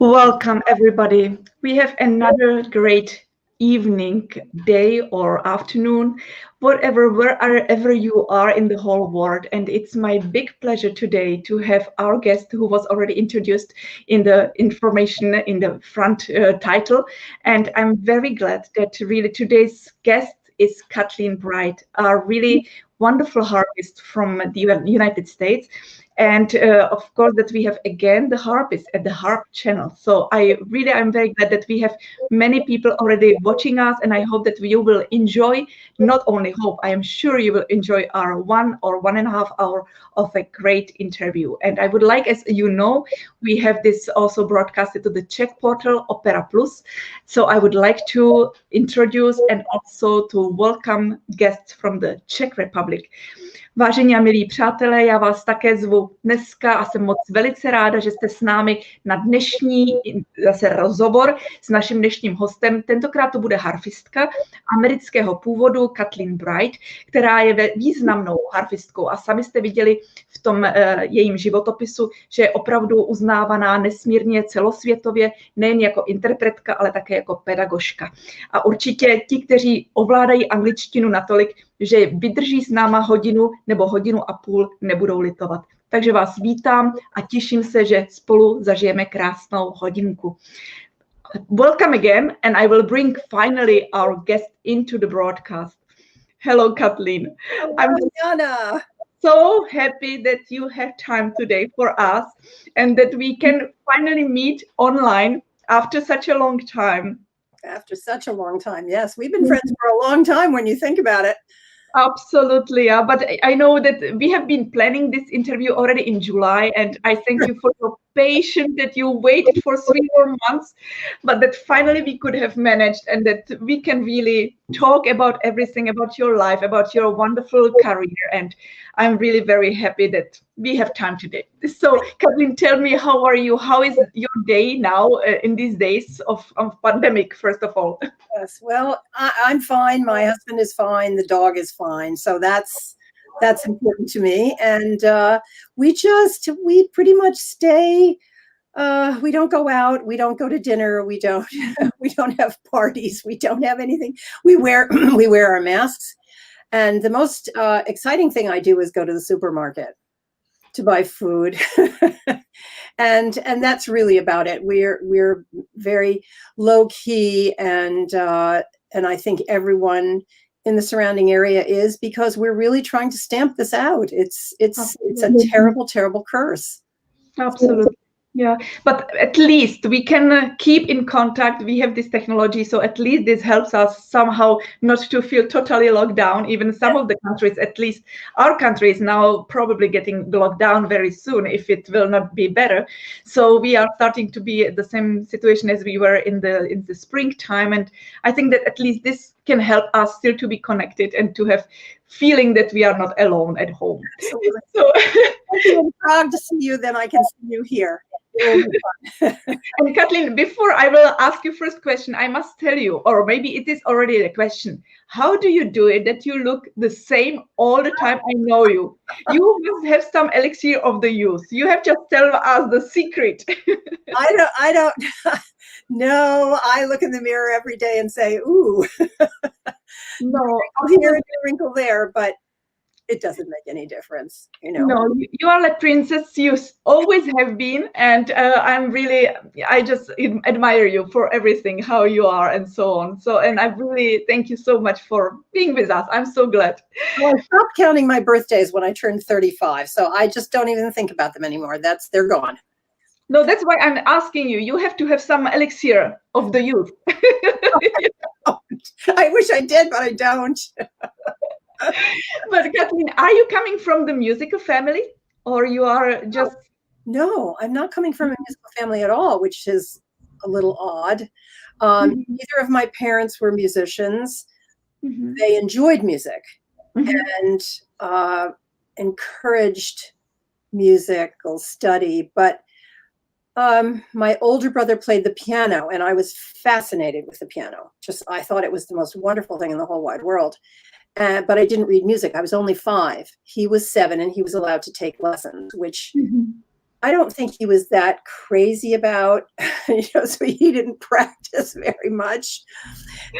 Welcome, everybody. We have another great evening, day, or afternoon, wherever you are in the whole world. And it's my big pleasure today to have our guest, who was already introduced in the information in the front title. And I'm very glad that really today's guest is KATHLEEN BRIDE, a really wonderful harpist from the United States. And of course, that we have again the Harpist at the HARP channel. So I'm very glad that we have many people already watching us, and I hope that you will enjoy, not only hope, I am sure you will enjoy our 1 or 1.5 hour of a great interview. And I would like, as you know, we have this also broadcasted to the Czech portal Opera Plus. So I would like to introduce and also to welcome guests from the Czech Republic. Vážení a milí přátelé, já vás také zvu dneska a jsem moc velice ráda, že jste s námi na dnešní zase rozhovor s naším dnešním hostem. Tentokrát to bude harfistka amerického původu KATHLEEN BRIDE, která je významnou harfistkou a sami jste viděli v tom jejím životopisu, že je opravdu uznávaná nesmírně celosvětově, nejen jako interpretka, ale také jako pedagožka. A určitě ti, kteří ovládají angličtinu natolik, že vydrží s náma hodinu nebo hodinu a půl, nebudou litovat. Takže vás vítám a těším se, že spolu zažijeme krásnou hodinku. Welcome again, and I will bring finally our guest into the broadcast. Hello, KATHLEEN. I'm Jana. So happy that you have time today for us and that we can finally meet online after such a long time. After such a long time, yes. We've been friends for a long time when you think about it. Absolutely, yeah. But I know that we have been planning this interview already in July, and I thank you for your patience that you waited for 3 more months, but that finally we could have managed and that we can really talk about everything, about your life, about your wonderful career. And I'm really very happy that we have time today. So KATHLEEN, tell me, how are you? How is your day now in these days of pandemic, first of all? Yes, well, I'm fine. My husband is fine. The dog is fine. So that's important to me. And we pretty much stay. We don't go out. We don't go to dinner. We don't have parties. We don't have anything. We wear our masks. And the most exciting thing I do is go to the supermarket to buy food. And that's really about it. We're very low key, and I think everyone in the surrounding area is, because we're really trying to stamp this out. It's a terrible, terrible curse. Absolutely. Yeah, but at least we can keep in contact. We have this technology, so at least this helps us somehow not to feel totally locked down. Even some of the countries, at least our country, is now probably getting locked down very soon if it will not be better. So we are starting to be at the same situation as we were in the springtime, and I think that at least this can help us still to be connected and to have feeling that we are not alone at home. So I'm proud to see you, then I can see you here. And KATHLEEN, before I will ask you first question, I must tell you, or maybe it is already a question, how do you do it that you look the same all the time? I know you. You must have some elixir of the youth. You have just tell us the secret. I don't. No, I look in the mirror every day and say, ooh. No, I'll hear a wrinkle there, but it doesn't make any difference, you know. No, you are like princess. You always have been, and I just admire you for everything, how you are, and so on. So, and I really thank you so much for being with us. I'm so glad. Well, I stopped counting my birthdays when I turned 35, so I just don't even think about them anymore. They're gone. No, that's why I'm asking you. You have to have some elixir of the youth. I wish I did, but I don't. But Kathleen, are you coming from the musical family, or you are just? No, I'm not coming from a musical family at all, which is a little odd. Neither of my parents were musicians. They enjoyed music and encouraged musical study, but my older brother played the piano, and I was fascinated with the piano. I thought it was the most wonderful thing in the whole wide world. But I didn't read music. I was only 5. He was 7, and he was allowed to take lessons, which I don't think he was that crazy about. So he didn't practice very much,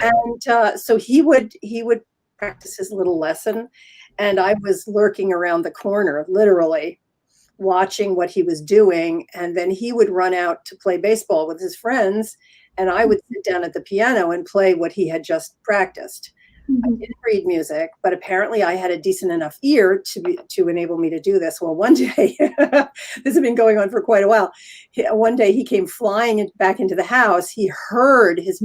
and so he would practice his little lesson, and I was lurking around the corner, literally watching what he was doing, and then he would run out to play baseball with his friends, and I would sit down at the piano and play what he had just practiced. I didn't read music, but apparently I had a decent enough ear to enable me to do this. Well, one day, this has been going on for quite a while. One day he came flying back into the house. He heard his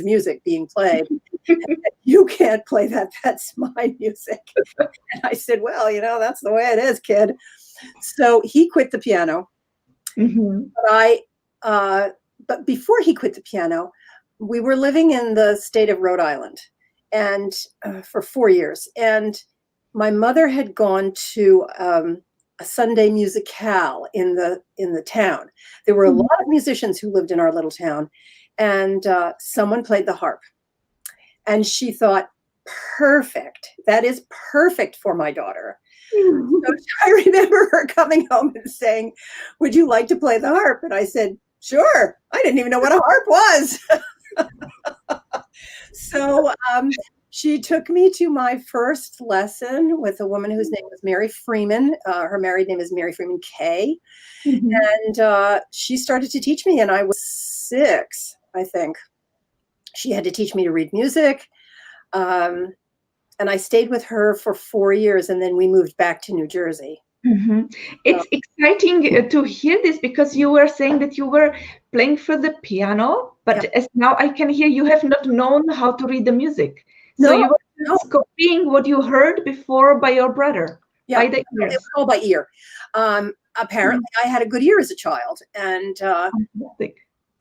music being played. And said, "You can't play that. That's my music." And I said, "Well, that's the way it is, kid." So he quit the piano. But before he quit the piano, we were living in the state of Rhode Island, and for 4 years. And my mother had gone to a Sunday musicale in the town. There were a lot of musicians who lived in our little town, and someone played the harp. And she thought, perfect. That is perfect for my daughter. So I remember her coming home and saying, "Would you like to play the harp?" And I said, "Sure." I didn't even know what a harp was. So she took me to my first lesson with a woman whose name was Mary Freeman. Her married name is Mary Freeman Kay. And she started to teach me, and I was 6, I think. She had to teach me to read music. And I stayed with her for 4 years, and then we moved back to New Jersey. It's exciting to hear this, because you were saying that you were playing for the piano, but as now I can hear, you have not known how to read the music. So you were just copying what you heard before by your brother. By the ears. It's all by ear. Apparently I had a good ear as a child, and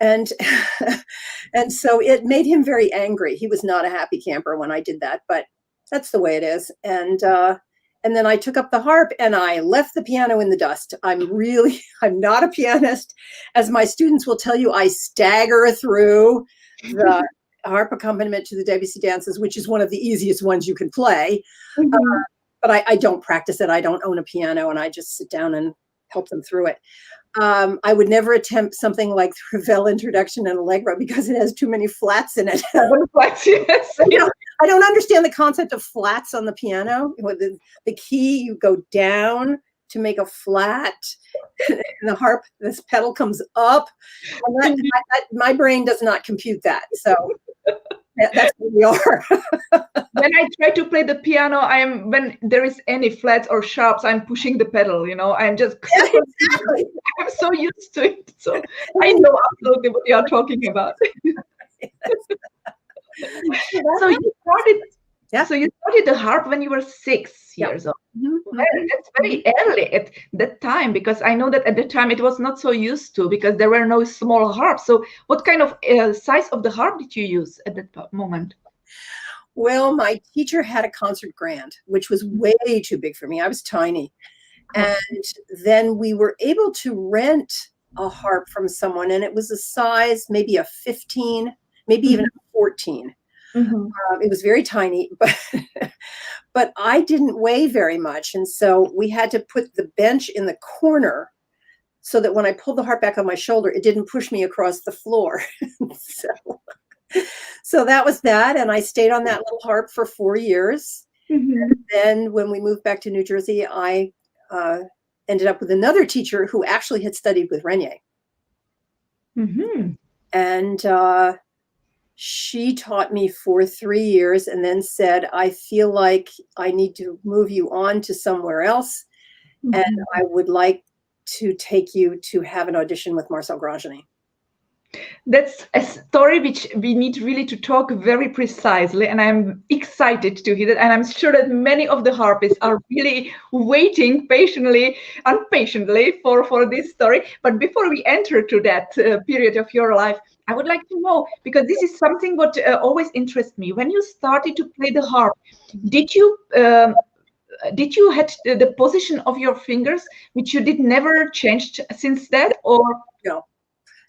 and so it made him very angry. He was not a happy camper when I did that, but that's the way it is. And then I took up the harp, and I left the piano in the dust. I'm not a pianist. As my students will tell you, I stagger through the harp accompaniment to the Debussy dances, which is one of the easiest ones you can play. But I don't practice it. I don't own a piano, and I just sit down and help them through it. I would never attempt something like the Ravel Introduction and Allegro, because it has too many flats in it. Flats, yes. I don't understand the concept of flats on the piano. The key, you go down to make a flat, and the harp, this pedal comes up. And my brain does not compute that. So that's where we are. When I try to play the piano, when there is any flats or sharps, I'm pushing the pedal, I'm just, exactly. I'm so used to it. So I know absolutely what you are talking about. So you started the harp when you were 6 years old. That's very early at that time, because I know that at the time it was not so used to, because there were no small harps. So what kind of size of the harp did you use at that moment? Well, my teacher had a concert grand, which was way too big for me. I was tiny. And then we were able to rent a harp from someone, and it was a size, maybe a 15, maybe even a 14. It was very tiny, but I didn't weigh very much. And so we had to put the bench in the corner so that when I pulled the harp back on my shoulder, it didn't push me across the floor. So that was that. And I stayed on that little harp for 4 years. And then when we moved back to New Jersey, I ended up with another teacher who actually had studied with Renier. And she taught me for 3 years, and then said, "I feel like I need to move you on to somewhere else. And I would like to take you to have an audition with Marcel Gronge. That's a story which we need really to talk very precisely, and I'm excited to hear that. And I'm sure that many of the harpists are really waiting patiently, impatiently for this story. But before we enter to that period of your life, I would like to know, because this is something what always interests me. When you started to play the harp, did you had the position of your fingers, which you did never changed since that, or no?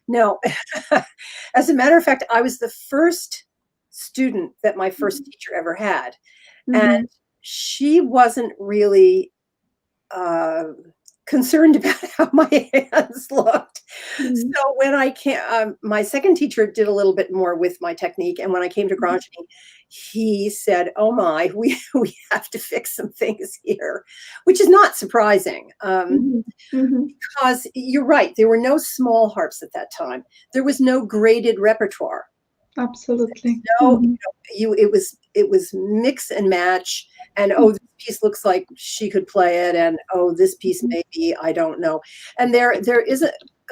No. As a matter of fact, I was the first student that my first teacher ever had. And she wasn't really concerned about how my hands looked. So when I came, my second teacher did a little bit more with my technique. And when I came to Gronge, he said, oh my, we have to fix some things here, which is not surprising. Because you're right, there were no small harps at that time. There was no graded repertoire. Absolutely. No, it was mix and match, and oh, this piece looks like she could play it, and oh, this piece maybe, I don't know. And there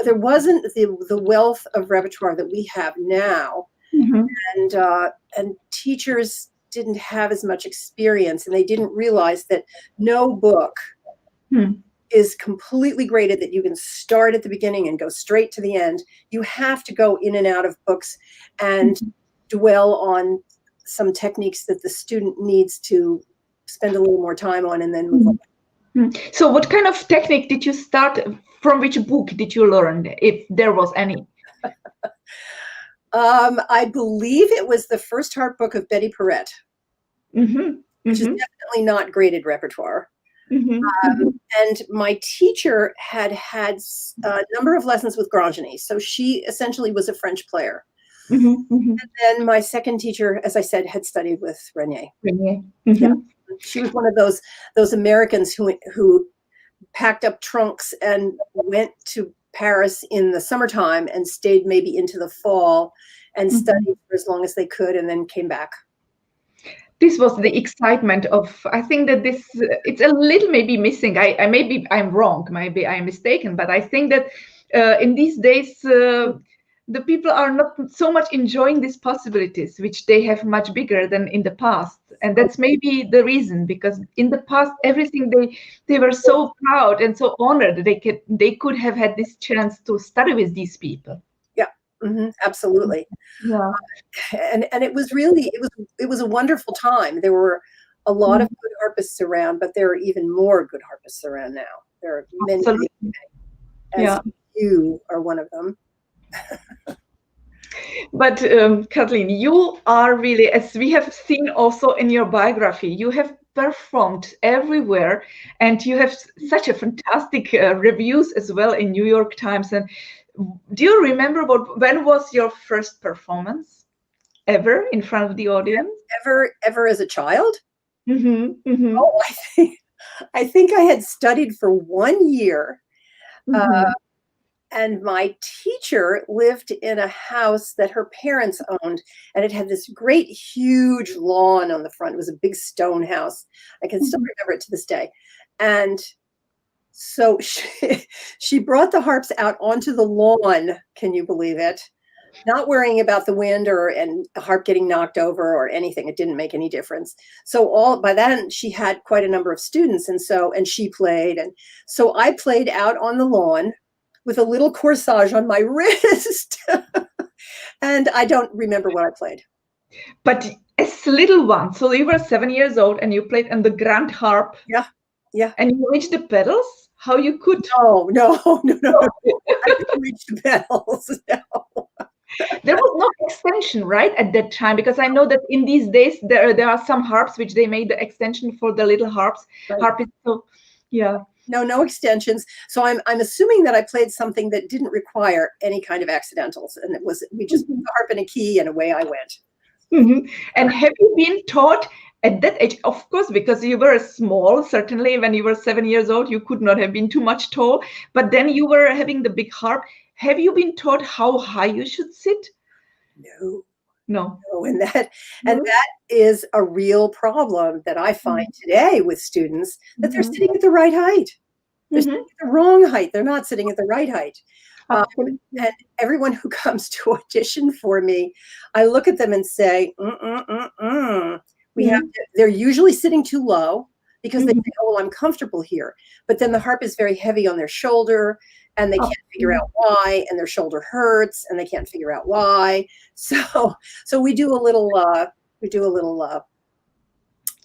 wasn't the wealth of repertoire that we have now, and teachers didn't have as much experience, and they didn't realize that no book is completely graded, that you can start at the beginning and go straight to the end. You have to go in and out of books and dwell on some techniques that the student needs to spend a little more time on and then move on. So what kind of technique did you start? From which book did you learn, if there was any? I believe it was the first harp book of Betty Perrette, which is definitely not graded repertoire. And my teacher had a number of lessons with Gronge, so she essentially was a French player. And then my second teacher, as I said, had studied with Renier. Yeah. She was one of those Americans who packed up trunks and went to Paris in the summertime and stayed maybe into the fall and studied for as long as they could and then came back. This was the excitement of, I think that it's a little maybe missing. Maybe I'm wrong, maybe I'm mistaken, but I think that in these days, the people are not so much enjoying these possibilities, which they have much bigger than in the past. And that's maybe the reason, because in the past, everything they were so proud and so honored that they could have had this chance to study with these people. Absolutely. Yeah. And it was really, it was a wonderful time. There were a lot of good harpists around, but there are even more good harpists around now. There are many, as you are one of them. But Kathleen, you are really, as we have seen also in your biography, you have performed everywhere, and you have such a fantastic reviews as well in New York Times. And do you remember when was your first performance ever in front of the audience? Ever as a child? Oh, I think I had studied for 1 year. And my teacher lived in a house that her parents owned, and it had this great, huge lawn on the front. It was a big stone house. I can still remember it to this day. And so she brought the harps out onto the lawn. Can you believe it? Not worrying about the wind and a harp getting knocked over or anything. It didn't make any difference. So by then she had quite a number of students, and she played, and so I played out on the lawn with a little corsage on my wrist. And I don't remember what I played. But as a little one, so you were 7 years old and you played on the grand harp. Yeah. And you reached the pedals? How you could? No. I didn't reach the pedals, no. There was no extension, right, at that time? Because I know that in these days, there are some harps which they made the extension for the little harps. Right. Harpist, so, yeah. No extensions. So I'm assuming that I played something that didn't require any kind of accidentals, and we just put the harp in a key and away I went. And have you been taught at that age? Of course, because you were small. Certainly, when you were 7 years old, you could not have been too much tall. But then you were having the big harp. Have you been taught how high you should sit? No. And that is a real problem that I find today with students, that they're sitting at the right height. They're sitting at the wrong height. They're not sitting at the right height. Absolutely. And everyone who comes to audition for me, I look at them and say, we have to, they're usually sitting too low because they think, oh, well, I'm comfortable here. But then the harp is very heavy on their shoulder and they can't figure out why, and their shoulder hurts and they can't figure out why. So we do a little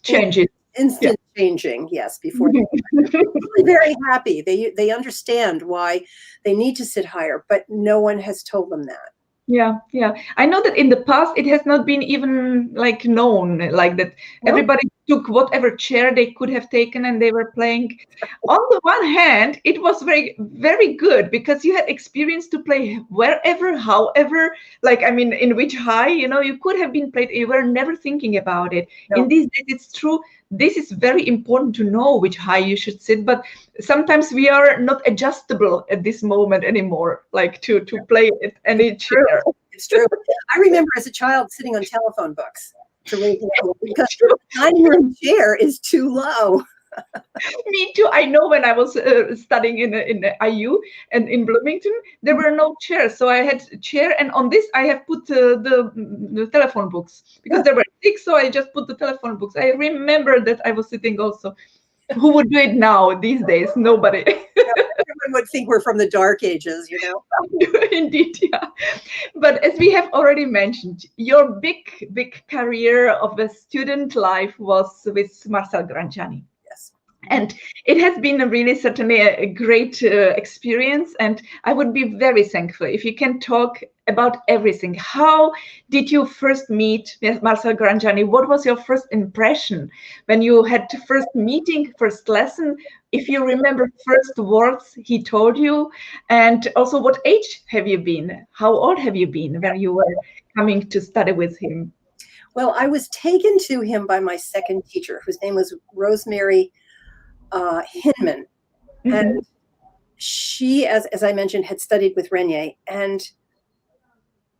changes. Instant changing, yes, before they're very happy. They understand why they need to sit higher, but no one has told them that. Yeah. I know that in the past it has not been even like known like that. No? Everybody took whatever chair they could have taken and they were playing. On the one hand, it was very, very good because you had experience to play wherever, however, like, I mean, in which high, you could have been played. You were never thinking about it. No. In these days, it's true. This is very important to know which high you should sit, but sometimes we are not adjustable at this moment anymore, like to play it any chair. It's true. I remember as a child sitting on telephone books to raise the level because the dining room chair is too low. Me too. I know when I was studying in IU and in Bloomington, there were no chairs. So I had a chair, and on this I have put the telephone books because there were 6. So I just put the telephone books. I remember that I was sitting also. Who would do it now these days? Nobody. Everyone would think we're from the dark ages, Indeed, yeah. But as we have already mentioned, your big career of a student life was with Marcel Grangiani. And it has been really certainly a great experience. And I would be very thankful if you can talk about everything. How did you first meet Marcel Grangiani? What was your first impression when you had the first meeting, first lesson? If you remember first words he told you, and also what age have you been? How old have you been when you were coming to study with him? Well, I was taken to him by my second teacher, whose name was Rosemary Hinman, and she, as I mentioned, had studied with Renier, and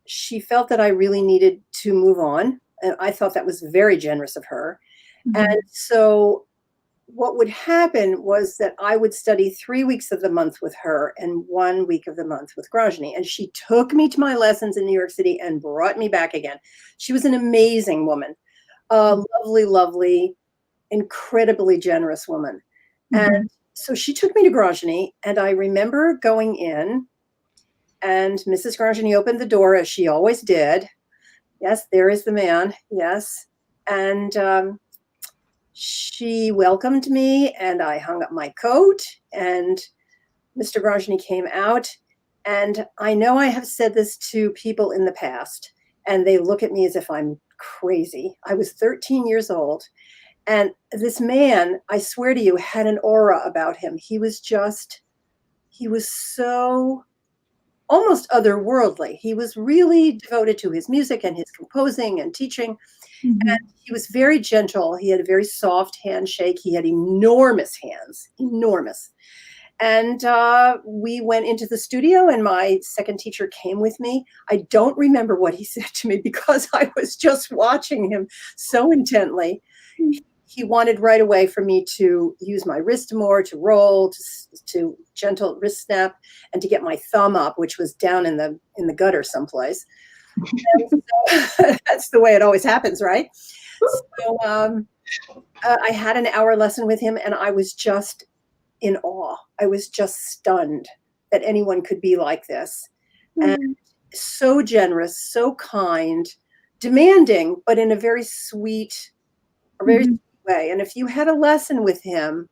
she felt that I really needed to move on, and I thought that was very generous of her. And so what would happen was that I would study 3 weeks of the month with her and 1 week of the month with Grangiani, and she took me to my lessons in New York City and brought me back again. She was an amazing woman, lovely, incredibly generous woman. And so she took me to Grangiani, and I remember going in, and Mrs. Grangiani opened the door as she always did. Yes, there is the man. Yes. And she welcomed me, and I hung up my coat, and Mr. Grangiani came out. And I know I have said this to people in the past, and they look at me as if I'm crazy. I was 13 years old. And this man, I swear to you, had an aura about him. He was so almost otherworldly. He was really devoted to his music and his composing and teaching. And he was very gentle. He had a very soft handshake. He had enormous hands, enormous. And we went into the studio, and my second teacher came with me. I don't remember what he said to me because I was just watching him so intently. He wanted right away for me to use my wrist more, to roll, to gentle wrist snap, and to get my thumb up, which was down in the gutter someplace. So, that's the way it always happens, right? So I had an hour lesson with him, and I was just in awe. I was just stunned that anyone could be like this. And so generous, so kind, demanding, but in a very sweet, way. And if you had a lesson with him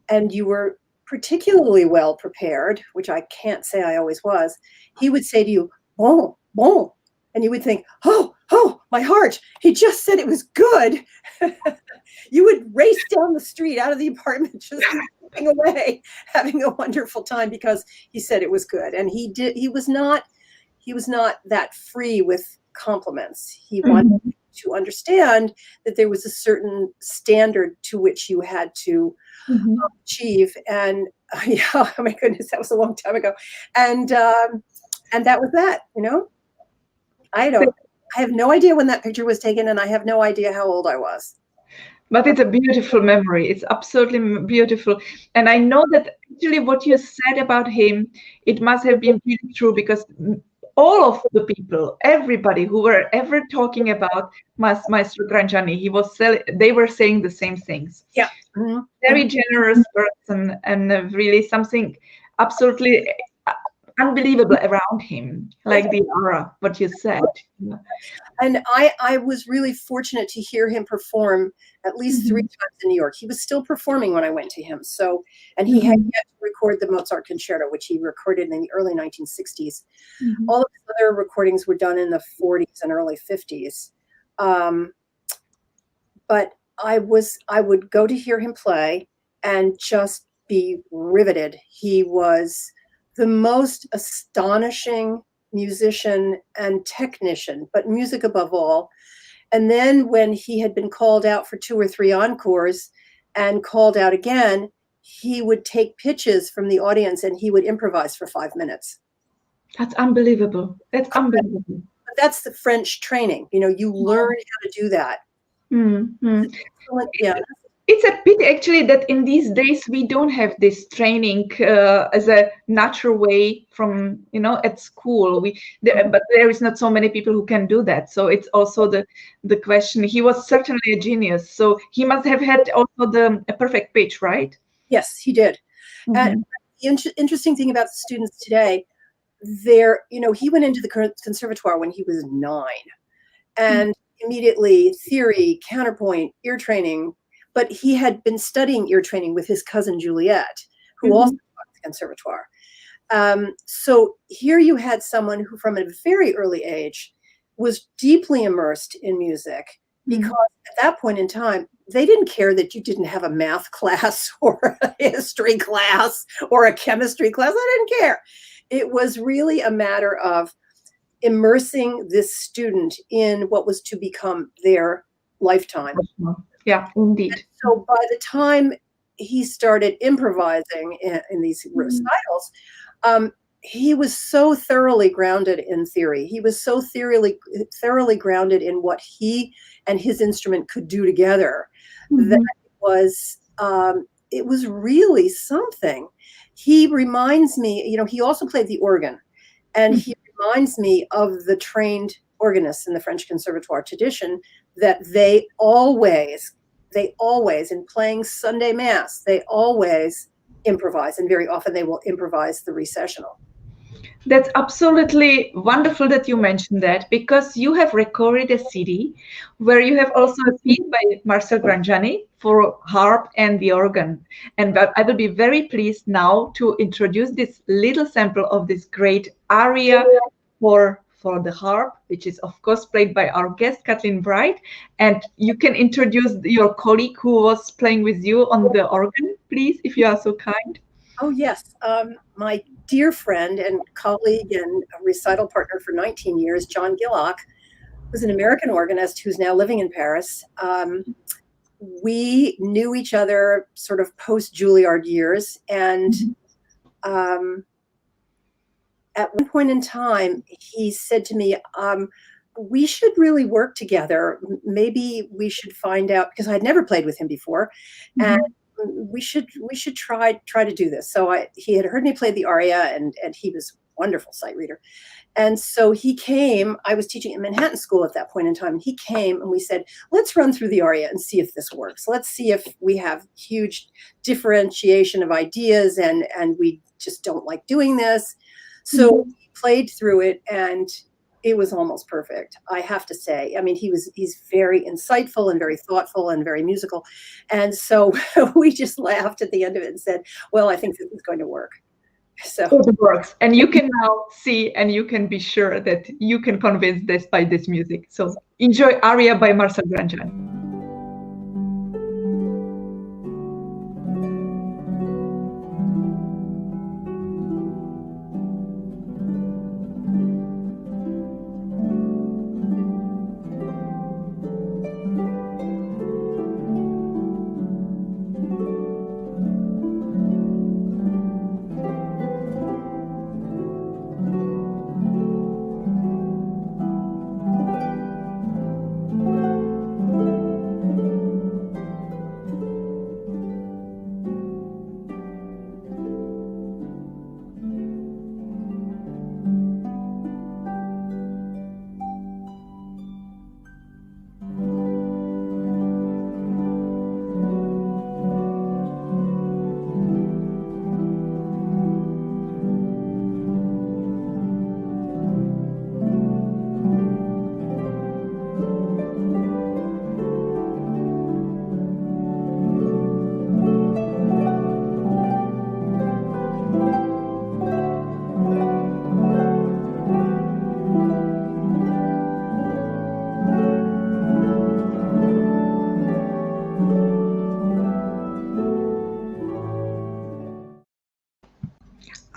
and you were particularly well prepared, which I can't say I always was, he would say to you, bon, bon. And you would think, oh, my heart, he just said it was good. You would race down the street out of the apartment, just moving away, having a wonderful time because he said it was good. And he was not that free with compliments. He wanted to understand that there was a certain standard to which you had to achieve. And oh my goodness, that was a long time ago. And that was that, I have no idea when that picture was taken, and I have no idea how old I was. But it's a beautiful memory. It's absolutely beautiful. And I know that actually what you said about him, it must have been really true, because all of the people, everybody who were ever talking about Maestro Grangiani, they were saying the same things. Yeah. Very generous person, and really something absolutely unbelievable around him, like the aura, what you said. And I was really fortunate to hear him perform at least 3 times in New York. He was still performing when I went to him. So, and he had yet to record the Mozart Concerto, which he recorded in the early 1960s. All of his other recordings were done in the 40s and early 50s. But I would go to hear him play and just be riveted. He was the most astonishing musician and technician, but music above all. And then when he had been called out for 2 or 3 encores and called out again, he would take pitches from the audience and he would improvise for 5 minutes. That's unbelievable. That's unbelievable. But that's the French training. You know, you learn how to do that. Yeah. It's a pity actually that in these days we don't have this training as a natural way from, at school. But there is not so many people who can do that. So it's also the question. He was certainly a genius. So he must have had also a perfect pitch, right? Yes, he did. And the interesting thing about the students today, he went into the conservatoire when he was 9, and immediately theory, counterpoint, ear training. But he had been studying ear training with his cousin Juliet, who also taught the conservatoire. So here you had someone who, from a very early age, was deeply immersed in music, because at that point in time, they didn't care that you didn't have a math class or a history class or a chemistry class. They didn't care. It was really a matter of immersing this student in what was to become their lifetime. Yeah, indeed. And so by the time he started improvising in these recitals, he was so thoroughly grounded in theory. He was so thoroughly grounded in what he and his instrument could do together that it was really something. He reminds me, he also played the organ, and he reminds me of the trained organists in the French Conservatoire tradition, that they always, in playing Sunday Mass, they always improvise, and very often they will improvise the recessional. That's absolutely wonderful that you mentioned that, because you have recorded a CD where you have also a piece by Marcel Grangiani for harp and the organ. And I will be very pleased now to introduce this little sample of this great aria for the harp, which is of course played by our guest KATHLEEN Bride. And you can introduce your colleague who was playing with you on the organ, please, if you are so kind. Oh yes, my dear friend and colleague and a recital partner for 19 years, John Gillock, was an American organist who's now living in Paris. We knew each other sort of post-Juilliard years, and at one point in time, he said to me, we should really work together. Maybe we should find out, because I'd never played with him before, and we should try to do this. So he had heard me play the Arya, and he was a wonderful sight reader. And so he came. I was teaching at Manhattan School at that point in time. He came and we said, let's run through the Arya and see if this works. Let's see if we have huge differentiation of ideas and we just don't like doing this. So we played through it, and it was almost perfect, I have to say. I mean, he's very insightful and very thoughtful and very musical. And so we just laughed at the end of it and said, well, I think this is going to work. So it works. And you can now see, and you can be sure that you can convince this by this music. So enjoy Arya by Marcel Grangiani.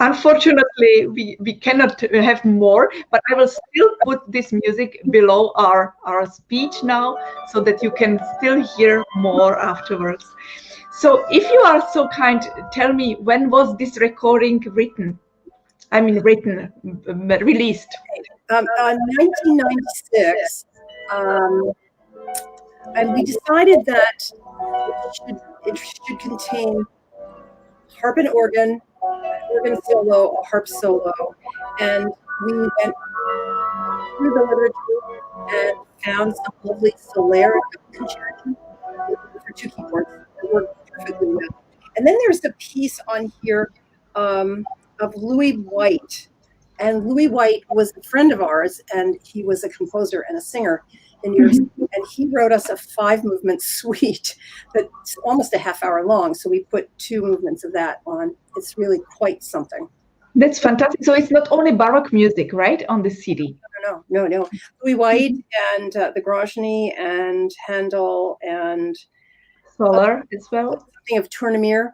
Unfortunately, we cannot have more, but I will still put this music below our speech now so that you can still hear more afterwards. So if you are so kind, tell me, when was this recording written? I mean, released? 1996. And we decided that it should contain harp and organ solo, a harp solo. And we went through the literature and found some lovely Solaire concerto for two keyboards that worked perfectly well. And then there's a piece on here of Louis White. And Louis White was a friend of ours, and he was a composer and a singer in New York City. And he wrote us a 5-movement suite that's almost a half-hour long. So we put 2 movements of that on. It's really quite something. That's fantastic. So it's not only Baroque music, right, on the CD? No. Louis White and the Gronge and Handel and Solar as well. Something of Tournemire.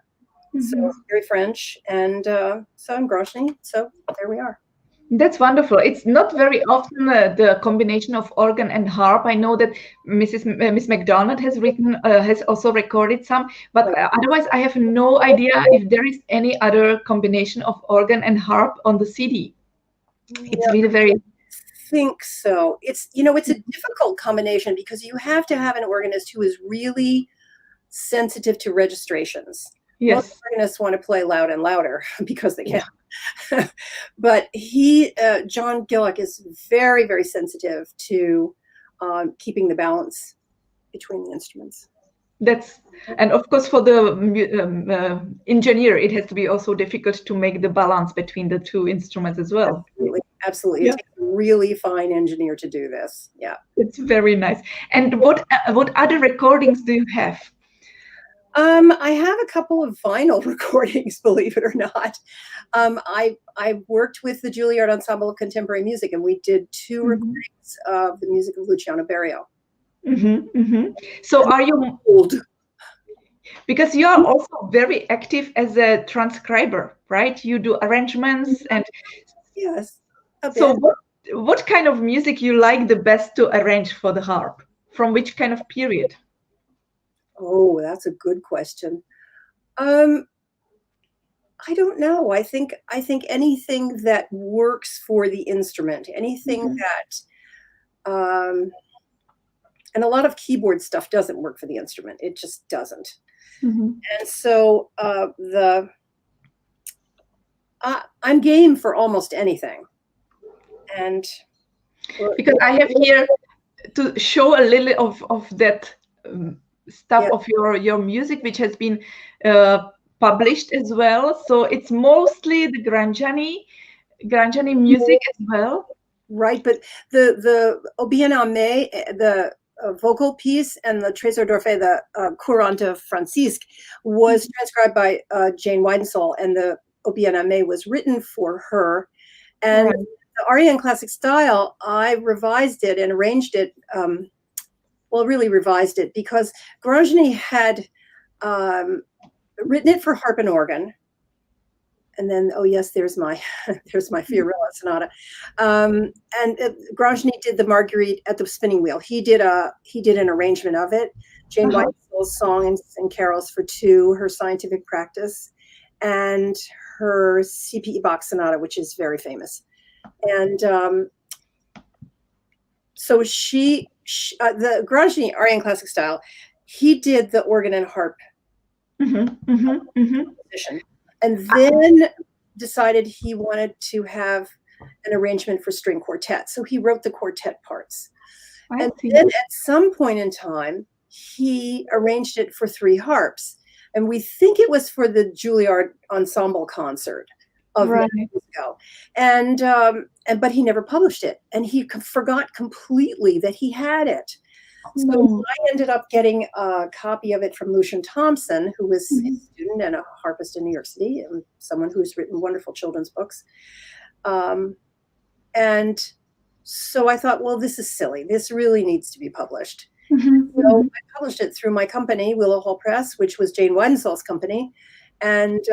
So very French. And so I'm Gronge. So there we are. That's wonderful. It's not very often the combination of organ and harp. I know that Miss McDonald has also recorded some, but otherwise I have no idea if there is any other combination of organ and harp on the CD. It's really very. I think so. It's it's a difficult combination because you have to have an organist who is really sensitive to registrations. Yes. Most organists want to play loud and louder because they can. But John Gillick is very, very sensitive to keeping the balance between the instruments. And of course for the engineer, it has to be also difficult to make the balance between the 2 instruments as well. Absolutely. Yeah. It takes a really fine engineer to do this. Yeah. It's very nice. And what other recordings do you have? I have a couple of vinyl recordings, believe it or not. I worked with the Juilliard Ensemble of Contemporary Music, and we did 2 recordings of the music of Luciano Berio. So are you old? Because you are also very active as a transcriber, right? You do arrangements and yes. So what kind of music you like the best to arrange for the harp? From which kind of period? Oh, that's a good question. I don't know. I think anything that works for the instrument, anything that, and a lot of keyboard stuff doesn't work for the instrument. It just doesn't. And so I'm game for almost anything. And because I have here to show a little of that stuff of your music, which has been published as well. So it's mostly the Grangiani music as well. Right, but the Au Bien Aimé, the vocal piece, and the Trésor d'Orphée, the Courant de Francisque, was transcribed by Jane Weidensoul, and the Au Bien Aimé was written for her. And the Arya in classic style, I revised it and arranged it. Really revised it because Gronge had written it for harp and organ, and then there's my Fiorella sonata, and Gronge did the Marguerite at the spinning wheel. He did an arrangement of it. Jane Weidensoul's songs and carols for 2, her scientific practice, and her CPE Bach sonata, which is very famous, and so the Gronge Arya in classic style, he did the organ and harp position, and then decided he wanted to have an arrangement for string quartet. So he wrote the quartet parts. And then at some point in time, he arranged it for 3 harps. And we think it was for the Juilliard Ensemble concert of years ago. But he never published it. And he forgot completely that he had it. So I ended up getting a copy of it from Lucian Thompson, who was a student and a harpist in New York City, and someone who's written wonderful children's books. And so I thought, well, this is silly. This really needs to be published. So I published it through my company, Willow Hall Press, which was Jane Weidensoul's company. And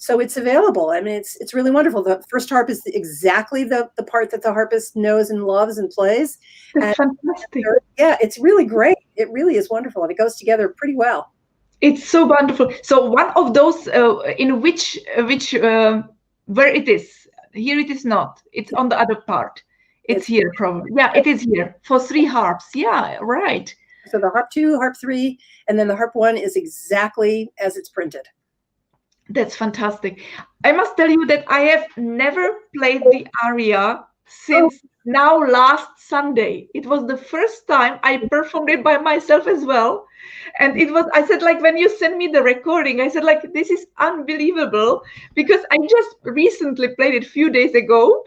So it's available. I mean, it's really wonderful. The first harp is exactly the part that the harpist knows and loves and plays. That's fantastic. Yeah, it's really great. It really is wonderful, and it goes together pretty well. It's so wonderful. So one of those in which where it is. Here it is not. It's on the other part. It's here probably. Yeah, it is here for 3 harps. Yeah, right. So the harp 2, harp 3, and then the harp 1 is exactly as it's printed. That's fantastic. I must tell you that I have never played the Arya since now last Sunday. It was the first time I performed it by myself as well. And it was, I said, like, when you sent me the recording, I said, like, this is unbelievable, because I just recently played it a few days ago.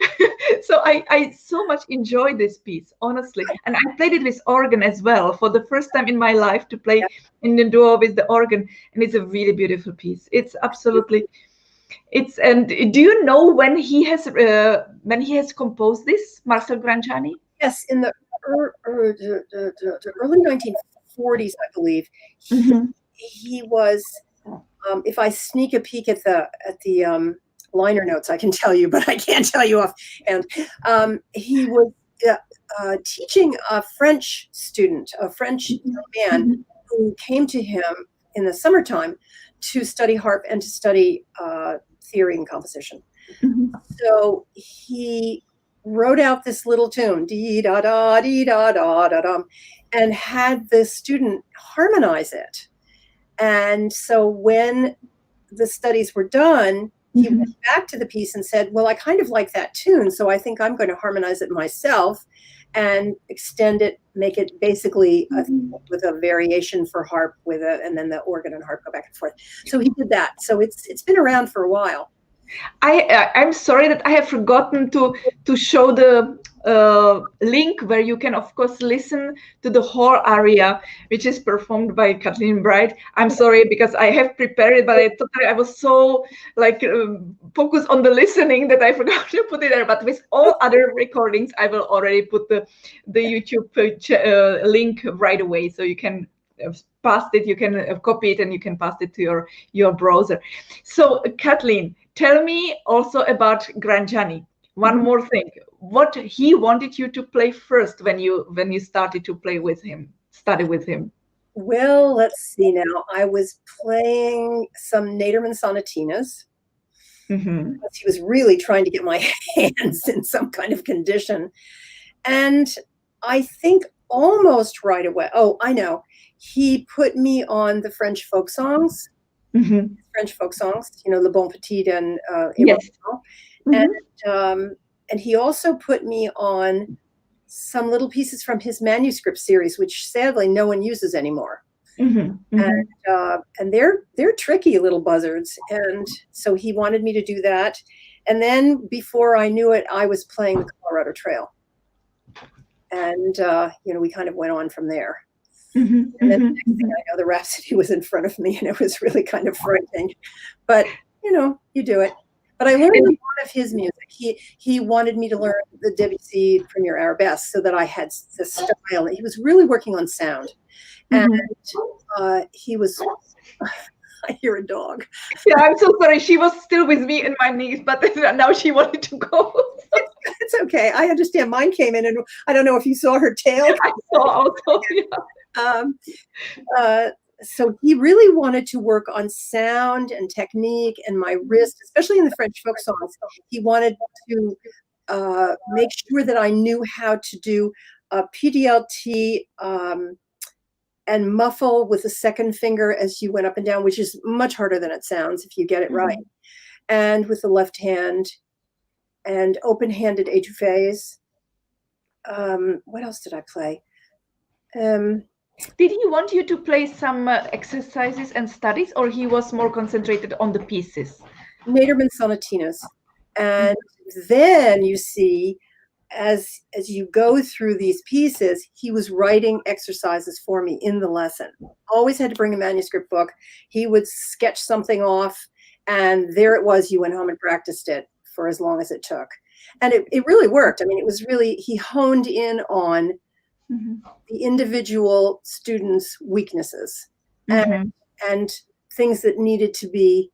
So I so much enjoyed this piece, honestly. And I played it with organ as well for the first time in my life, to play in the duo with the organ. And it's a really beautiful piece. It's absolutely, it's, and do you know when he has composed this, Marcel Grangiani? Yes, in the early 1940s, I believe. He was, if I sneak a peek at the liner notes, I can tell you, but I can't tell you offhand. He was teaching a French student, a French young man who came to him in the summertime to study harp and to study theory and composition. So he wrote out this little tune, dee da da dee da da da da, and had the student harmonize it. And so when the studies were done, he went back to the piece and said, well, I kind of like that tune, so I think I'm going to harmonize it myself and extend it, make it basically with a variation for harp and then the organ and harp go back and forth. So he did that. So it's been around for a while. I'm sorry that I have forgotten to show the link where you can, of course, listen to the whole aria, which is performed by Kathleen Bride. I'm sorry, because I have prepared it, but I was so like focused on the listening that I forgot to put it there. But with all other recordings, I will already put the YouTube link right away, so you can pass it, you can copy it, and you can pass it to your browser. So Kathleen, tell me also about Grangiani. One more thing. What he wanted you to play first when you started to play with him, study with him? Well, let's see now. I was playing some Naderman sonatinas. Because he was really trying to get my hands in some kind of condition. And I think almost right away, I know, he put me on the French folk songs. French folk songs, Le Bon Petit and yes. And he also put me on some little pieces from his manuscript series, which sadly no one uses anymore. And they're tricky little buzzards, and so he wanted me to do that. And then before I knew it, I was playing the Colorado Trail, and we kind of went on from there. And then the next thing I know, the Rhapsody was in front of me, and it was really kind of frightening. But you do it. But I learned a lot of his music. He wanted me to learn the Debussy Premier Arabesque so that I had the style. He was really working on sound. And he was, I hear a dog. Yeah, I'm so sorry. She was still with me in my knees, but now she wanted to go. It's okay. I understand. Mine came in, and I don't know if you saw her tail. I saw also, yeah. So he really wanted to work on sound and technique and my wrist, especially in the French folk songs. He wanted to make sure that I knew how to do a PDLT and muffle with the second finger as you went up and down, which is much harder than it sounds if you get it right. And with the left hand, and open-handed étouffées. What else did I play? Did he want you to play some exercises and studies, or he was more concentrated on the pieces? Naderman sonatinas. And then you see, as you go through these pieces, he was writing exercises for me in the lesson. Always had to bring a manuscript book. He would sketch something off, and there it was. You went home and practiced it for as long as it took. And it really worked. I mean, it was really, he honed in on the individual students' weaknesses and things that needed to be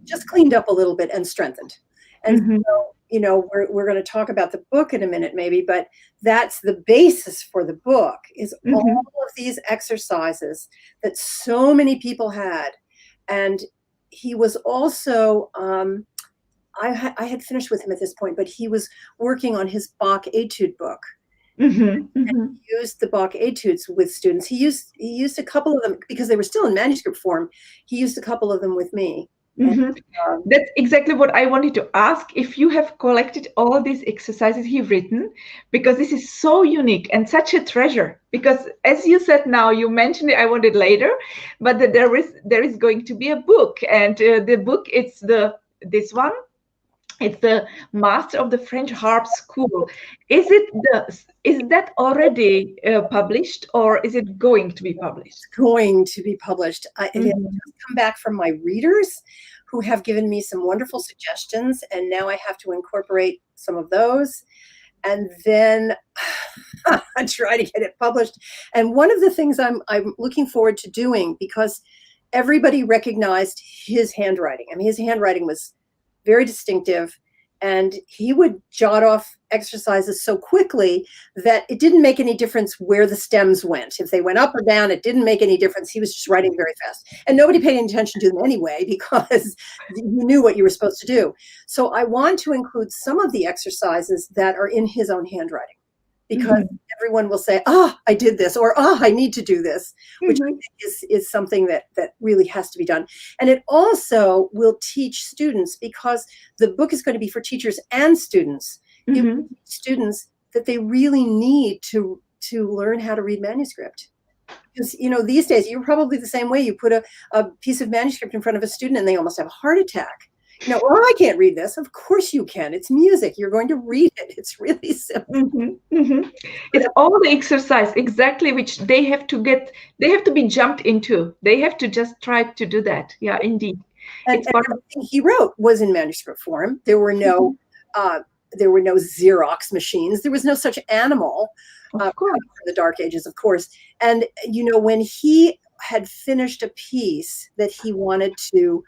just cleaned up a little bit and strengthened. And so, we're going to talk about the book in a minute, maybe, but that's the basis for the book is all of these exercises that so many people had. And he was also, I had finished with him at this point, but he was working on his Bach etude book. And he used the Bach etudes with students. He used a couple of them because they were still in manuscript form. He used a couple of them with me. And, that's exactly what I wanted to ask, if you have collected all these exercises he's written, because this is so unique and such a treasure. Because as you said now, you mentioned it, I wanted later, but there is going to be a book, and the book, it's this one. It's the Master of the French Harp School. Is that already published, or is it going to be published? It's going to be published. It has just come back from my readers, who have given me some wonderful suggestions, and now I have to incorporate some of those, and then I try to get it published. And one of the things I'm looking forward to doing, because everybody recognized his handwriting. I mean, his handwriting was very distinctive, and he would jot off exercises so quickly that it didn't make any difference where the stems went. If they went up or down, it didn't make any difference. He was just writing very fast, and nobody paid any attention to them anyway, because you knew what you were supposed to do. So I want to include some of the exercises that are in his own handwriting, because everyone will say, I did this, or I need to do this, which I think is something that really has to be done. And it also will teach students, because the book is going to be for teachers and students. It will teach students that they really need to learn how to read manuscript. Because, these days, you're probably the same way. You put a piece of manuscript in front of a student and they almost have a heart attack. I can't read this. Of course you can. It's music. You're going to read it. It's really simple. It's all the exercise, exactly, which they have to be jumped into. They have to just try to do that. Yeah, indeed. And everything he wrote was in manuscript form. There were no Xerox machines. There was no such animal in the Dark Ages, of course. And, when he had finished a piece that he wanted to,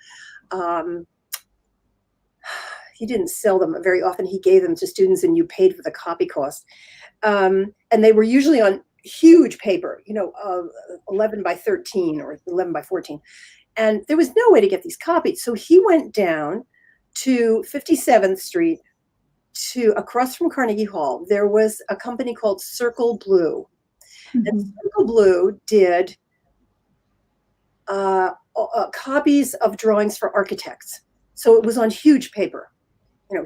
he didn't sell them very often. He gave them to students, and you paid for the copy cost. And they were usually on huge paper, 11 by 13 or 11 by 14. And there was no way to get these copied. So he went down to 57th Street across from Carnegie Hall. There was a company called Circle Blue. And Circle Blue did copies of drawings for architects. So it was on huge paper.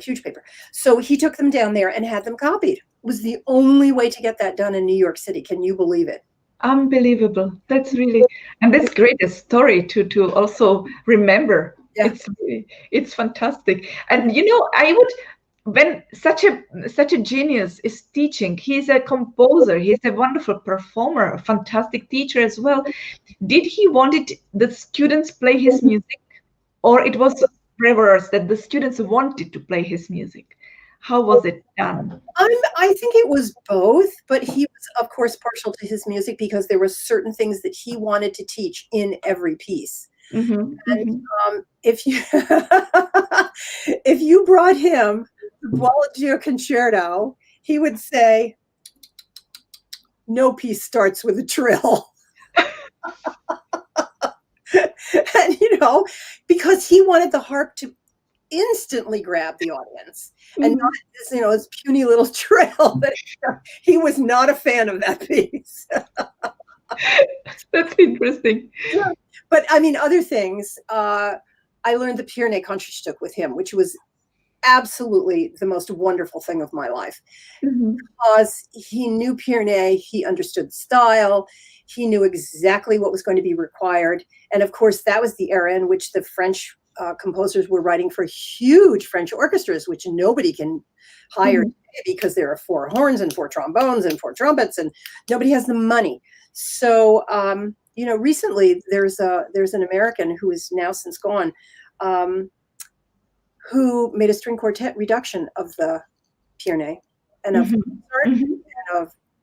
Huge paper. So he took them down there and had them copied. It was the only way to get that done in New York City. Can you believe it? Unbelievable. That's great a story to also remember. Yeah. It's fantastic. And when such a genius is teaching, he's a composer, he's a wonderful performer, a fantastic teacher as well. Did he wanted the students play his music, or it was reverse, that the students wanted to play his music? How was it done? I think it was both, but he was, of course, partial to his music because there were certain things that he wanted to teach in every piece. And if you brought him the Boieldieu concerto, he would say, no piece starts with a trill. And, because he wanted the harp to instantly grab the audience and not this, this puny little trill. That he was not a fan of that piece. That's interesting. Yeah. But I mean, other things, I learned the Pyrenees Concertstück with him, which was absolutely the most wonderful thing of my life. Because he knew Pyrenees, he understood style, he knew exactly what was going to be required. And of course, that was the era in which the French composers were writing for huge French orchestras, which nobody can hire today because there are 4 horns and 4 trombones and 4 trumpets, and nobody has the money. So, recently there's an American who is now since gone, who made a string quartet reduction of the Pyrenees and of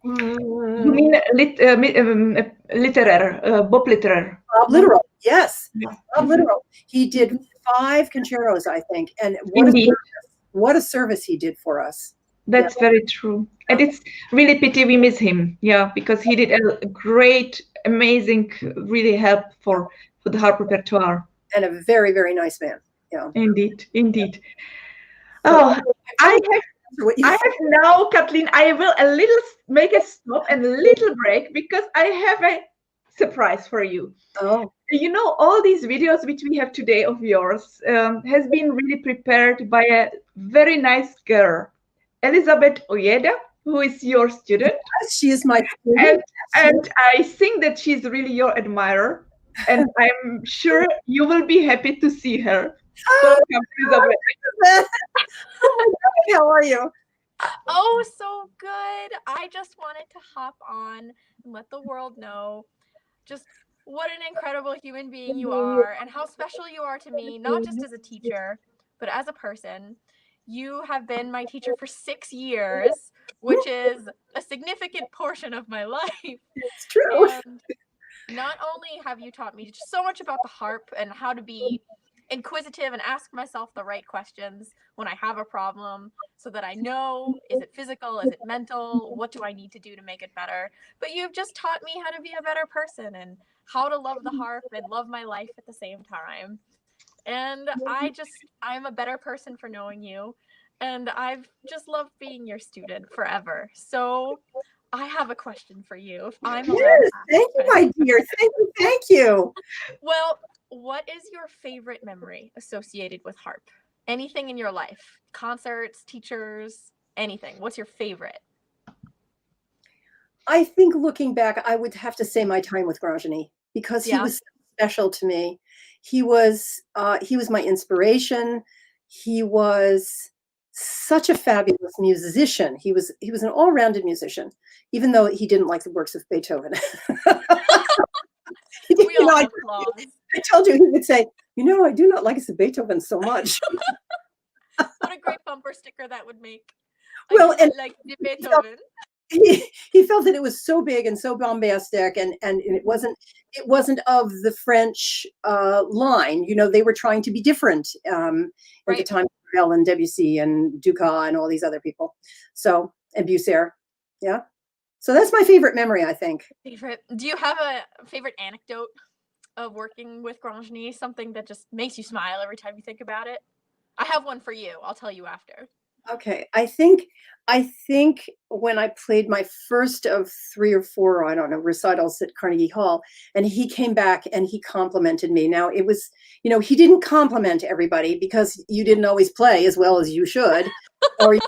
You mean literaire, Bob Litterer? Literal, Yes, Yeah. not literal. He did 5 concertos, I think, and Indeed. what a service he did for us. That's very true. And it's really pity we miss him. Yeah, because he did a great, amazing, really help for the harp repertoire. And a very, very nice man. Yeah. Indeed, indeed. So, Oh, I what you have now, Kathleen, I will make a stop and a little break because I have a surprise for you. Oh, You know, all these videos which we have today of yours has been really prepared by a very nice girl, Elizabeth Oyeda, who is your student. she is my student. And I think that she's really your admirer. And I'm sure you will be happy to see her. Welcome, Elizabeth. Oh my God, how are you? Oh, so good. I just wanted to hop on and let the world know just what an incredible human being you are and how special you are to me, not just as a teacher, but as a person. You have been my teacher for 6 years, which is a significant portion of my life. It's true. And not only have you taught me so much about the harp and how to be inquisitive and ask myself the right questions when I have a problem so that I know, is it physical, is it mental, what do I need to do to make it better? But you've just taught me how to be a better person and how to love the harp and love my life at the same time. And I'm a better person for knowing you. And I've just loved being your student forever. So I have a question for you. If I'm allowed Yes, to ask thank you, my dear. Thank you. Well, what is your favorite memory associated with harp? Anything in your life? Concerts, teachers, anything. What's your favorite? I think looking back, I would have to say my time with Granger because he was special to me. He was my inspiration. He was such a fabulous musician. He was an all-rounded musician, even though he didn't like the works of Beethoven. I told you he would say, I do not like Beethoven so much. What a great bumper sticker that would make. Well, and like the Beethoven. He felt that it was so big and so bombastic, and it wasn't of the French line. They were trying to be different at the time. Ravel and Debussy and Dukas and all these other people. So, and Bucer, yeah. So that's my favorite memory, I think. Favorite. Do you have a favorite anecdote of working with Granger? Something that just makes you smile every time you think about it? I have one for you. I'll tell you after. Okay. I think when I played my first of 3 or 4, I don't know, recitals at Carnegie Hall, and he came back and he complimented me. Now it was, he didn't compliment everybody because you didn't always play as well as you should, or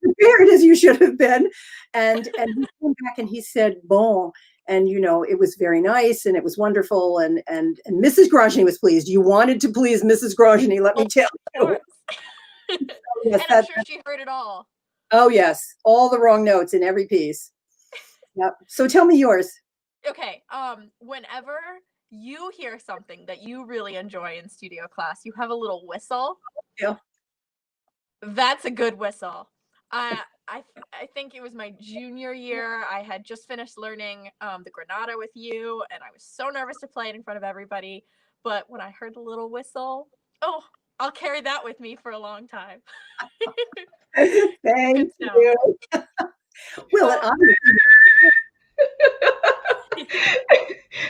prepared as you should have been. And he came back and he said, bon. And, it was very nice and it was wonderful. And Mrs. Granger was pleased. You wanted to please Mrs. Granger, let me tell you. Yes, and I'm sure she heard it all. Oh, yes. All the wrong notes in every piece. Yep. So tell me yours. Okay. Whenever you hear something that you really enjoy in studio class, you have a little whistle. Yeah. That's a good whistle. I think it was my junior year. I had just finished learning the Granada with you, and I was so nervous to play it in front of everybody. But when I heard the little whistle, I'll carry that with me for a long time. Thank you. Well,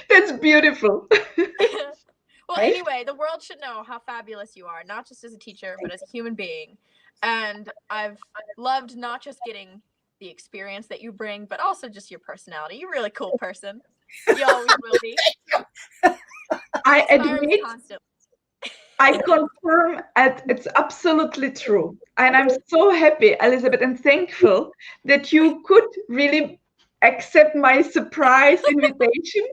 that's beautiful. Well, anyway, the world should know how fabulous you are, not just as a teacher, but as a human being. And I've loved not just getting the experience that you bring, but also just your personality. You're a really cool person. You always will be. I admit, I confirm it's absolutely true. And I'm so happy, Elizabeth, and thankful that you could really accept my surprise invitation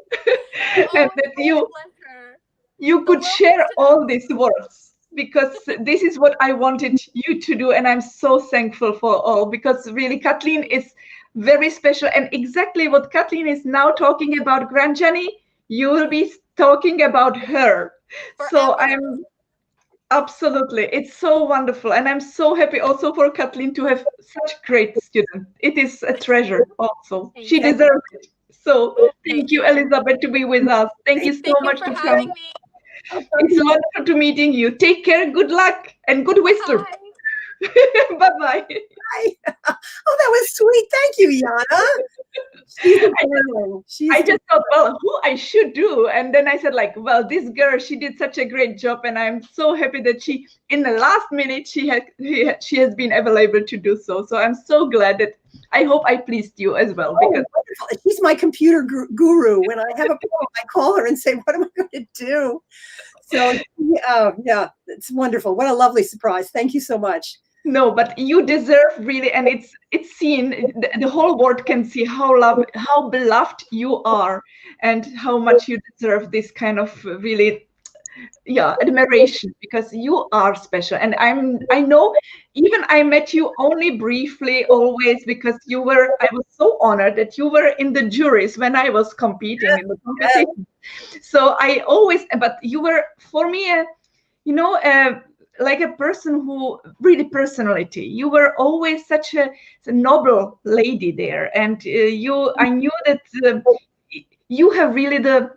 and that you could share all these words, because this is what I wanted you to do. And I'm so thankful for all, because really Kathleen is very special. And exactly what Kathleen is now talking about Granger, you will be talking about her. Forever. So I'm absolutely, it's so wonderful. And I'm so happy also for Kathleen to have such great students. It is a treasure also. She deserves it. So thank you, Elizabeth, to be with us. Thank you so much for to having come. me. It's wonderful to meeting you. Take care. Good luck and good wisdom. Bye-bye. Bye. Oh, that was sweet. Thank you, Jana. She's a darling. I just thought, well, who I should do. And then I said, like, well, this girl, she did such a great job. And I'm so happy that she, in the last minute, she has been available to do so. So I'm so glad that I hope I pleased you as well. Because she's my computer guru. When I have a problem, I call her and say, what am I going to do? So, yeah, it's wonderful. What a lovely surprise. Thank you so much. No, but you deserve really, and it's seen, the whole world can see how beloved you are and how much you deserve this kind of really, admiration, because you are special. And I know, even I met you only briefly always, because I was so honored that you were in the juries when I was competing in the competition. So but you were, for me, like a person who really personality. You were always such a noble lady there, and I knew that you have really the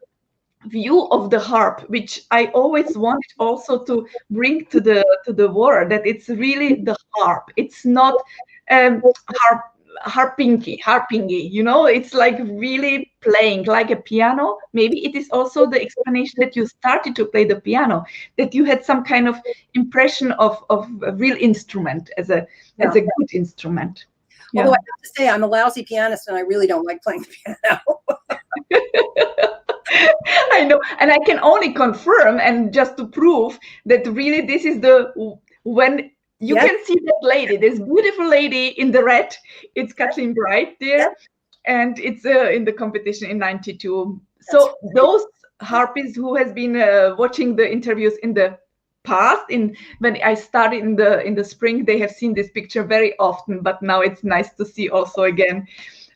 view of the harp, which I always wanted also to bring to the world, that it's really the harp. It's not harpingy, it's like really playing like a piano. Maybe it is also the explanation that you started to play the piano, that you had some kind of impression of a real instrument as a good instrument. Although I have to say, I'm a lousy pianist and I really don't like playing the piano. I know, and I can only confirm, and just to prove that really this is when you can see that lady, this beautiful lady in the red. It's Kathleen Bride there, and it's in the competition in '92. So those harpists who has been watching the interviews in the past, when I started in the spring, they have seen this picture very often. But now it's nice to see also again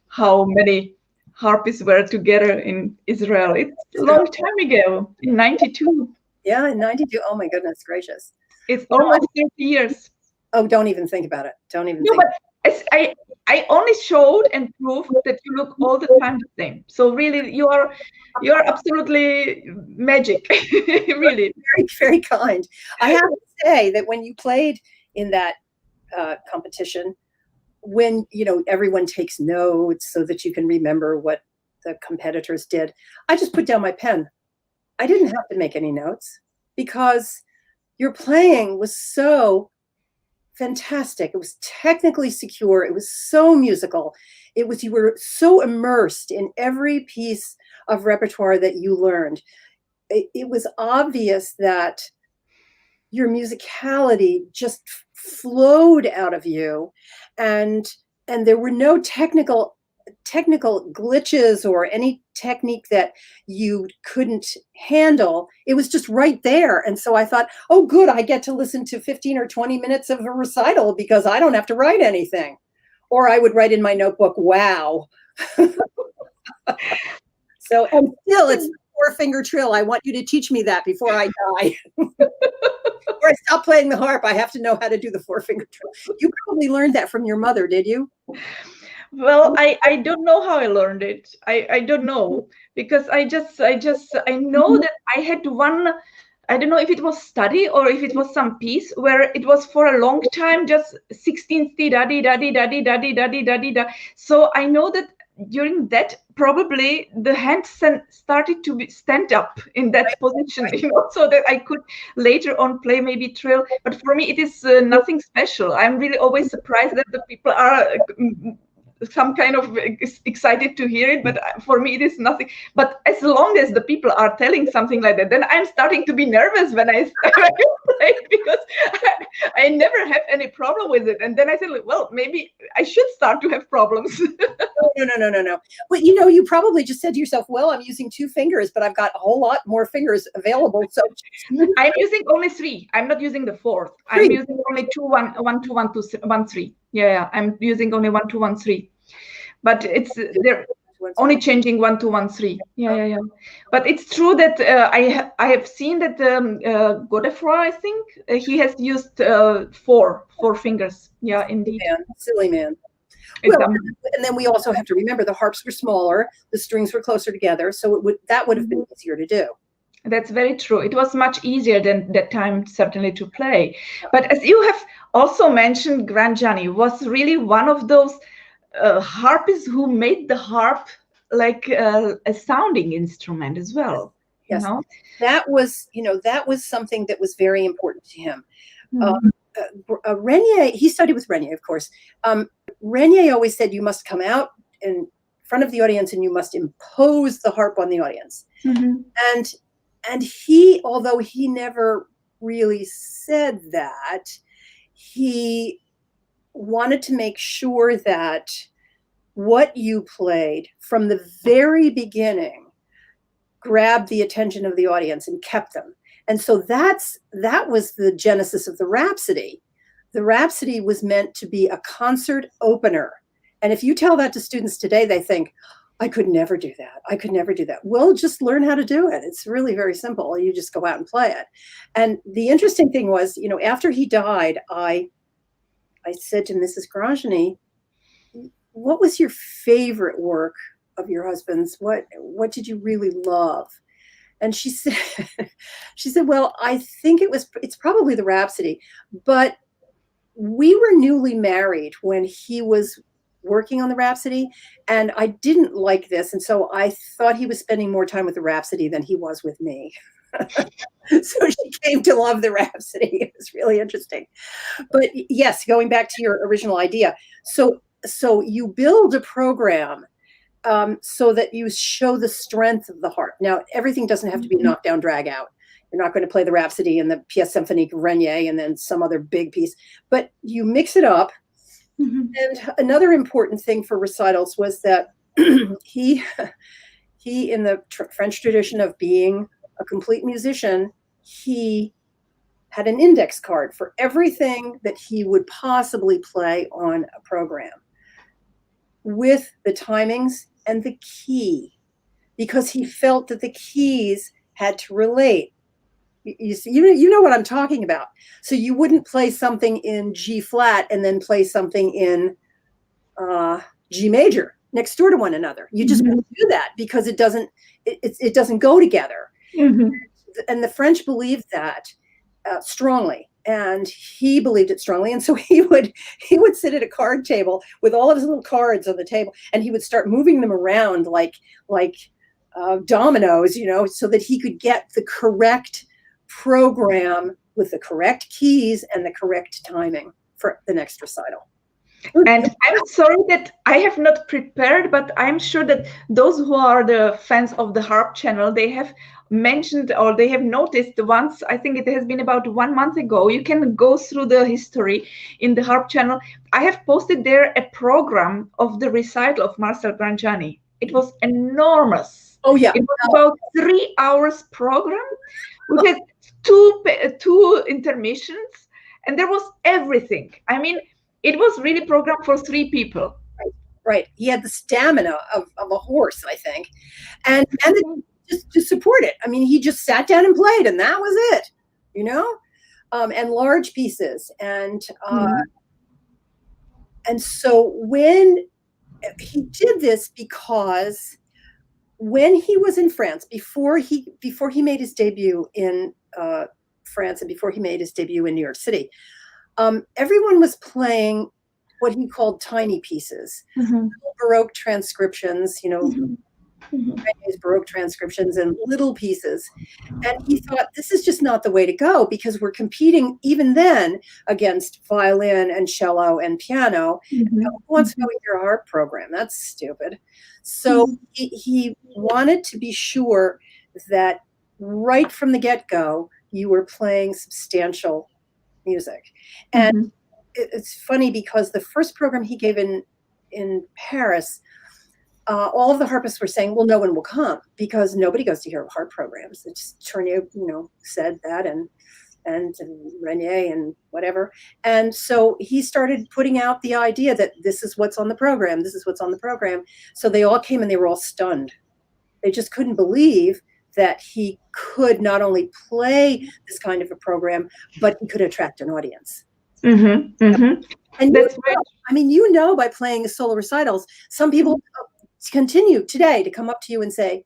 how many harpists were together in Israel. It's a long time ago, in '92. Yeah, in '92. Oh my goodness gracious! It's almost 30 years. Oh, don't even think about it. Don't even. No, but I only showed and proved that you look all the time the same. So really, you are absolutely magic. Really, very, very kind. I have to say that when you played in that competition, when everyone takes notes so that you can remember what the competitors did, I just put down my pen. I didn't have to make any notes because your playing was so fantastic. It was technically secure. It was so musical. You were so immersed in every piece of repertoire that you learned. It was obvious that your musicality just flowed out of you, and there were no technical glitches or any technique that you couldn't handle. It was just right there. And so I thought, oh, good, I get to listen to 15 or 20 minutes of a recital because I don't have to write anything. Or I would write in my notebook, wow. So, and still, it's 4-finger trill. I want you to teach me that before I die. Or I stop playing the harp. I have to know how to do the 4-finger trill. You probably learned that from your mother, did you? Well, I don't know how I learned it. I don't know, because I know that I had one, I don't know if it was study or if it was some piece where it was for a long time just 16th da di da di da di da di da di da di da. So I know that during that probably the hands started to stand up in that position, so that I could later on play maybe trill. But for me, it is nothing special. I'm really always surprised that the people are some kind of excited to hear it, but for me it is nothing. But as long as the people are telling something like that, then I'm starting to be nervous when I play, because I never have any problem with it. And then I said, well, maybe I should start to have problems. No. Well, you probably just said to yourself, well, I'm using 2 fingers, but I've got a whole lot more fingers available. So I'm using only 3. I'm not using the 4th. I'm using only 2, 1, 2, 1, 2, 1, 3. Yeah, I'm using only 1, 2, 1, 3. But they're only changing 1, 2, 1, 3. Yeah. But it's true that I have seen that Godefroy, I think he has used 4 fingers. Yeah, indeed. Silly man. Well, and then we also have to remember the harps were smaller, the strings were closer together, so that would have been easier to do. That's very true. It was much easier than that time, certainly, to play. But as you have also mentioned, Granger was really one of those harpists who made the harp like a sounding instrument as well. Yes, you know? That was something that was very important to him. Renier, he studied with Renier, of course. Renier always said, you must come out in front of the audience and you must impose the harp on the audience. And he, although he never really said that, he wanted to make sure that what you played from the very beginning grabbed the attention of the audience and kept them. And so that was the genesis of the Rhapsody. The Rhapsody was meant to be a concert opener. And if you tell that to students today, they think, I could never do that. I could never do that. Well, just learn how to do it. It's really very simple. You just go out and play it. And the interesting thing was, after he died, I said to Mrs. Granger, what was your favorite work of your husband's? What did you really love? And she said, well, I think it's probably the Rhapsody, but we were newly married when he was working on the Rhapsody, and I didn't like this. And so I thought he was spending more time with the Rhapsody than he was with me. So she came to love the Rhapsody. It was really interesting. But yes, going back to your original idea. So you build a program so that you show the strength of the harp. Now, everything doesn't have to be knocked down, drag out. You're not going to play the Rhapsody and the Pièce Symphonique Renier and then some other big piece, but you mix it up. And another important thing for recitals was that he in the French tradition of being a complete musician, he had an index card for everything that he would possibly play on a program, with the timings and the key, because he felt that the keys had to relate. You know what I'm talking about. So you wouldn't play something in G flat and then play something in G major next door to one another. You just wouldn't do that because it doesn't go together. And the French believed that strongly, and he believed it strongly. And so he would sit at a card table with all of his little cards on the table, and he would start moving them around like dominoes, so that he could get the correct program with the correct keys and the correct timing for the next recital. And I'm sorry that I have not prepared, but I'm sure that those who are the fans of the Harp channel, they have mentioned or they have noticed once, I think it has been about 1 month ago, you can go through the history in the Harp channel. I have posted there a program of the recital of Marcel Granger. It was enormous. Oh yeah. It was about 3 hours program. We had two intermissions, and there was everything. I mean, it was really programmed for 3 people. Right. He had the stamina of a horse, I think, and just to support it. I mean, he just sat down and played, and that was it, and large pieces. And so when he did this, because when he was in France, before he made his debut in France and before he made his debut in New York City, everyone was playing what he called tiny pieces, Baroque transcriptions, Baroque transcriptions and little pieces. And he thought, this is just not the way to go, because we're competing even then against violin and cello and piano. Who wants to go with your harp program? That's stupid. So he wanted to be sure that right from the get-go, you were playing substantial music. And it's funny because the first program he gave in Paris, all of the harpists were saying, well, no one will come because nobody goes to hear harp programs. It's Tournier, said that, and Renier and whatever. And so he started putting out the idea that this is what's on the program. This is what's on the program. So they all came and they were all stunned. They just couldn't believe that he could not only play this kind of a program, but he could attract an audience. And That's I mean, you know, by playing solo recitals, some people continue today to come up to you and say,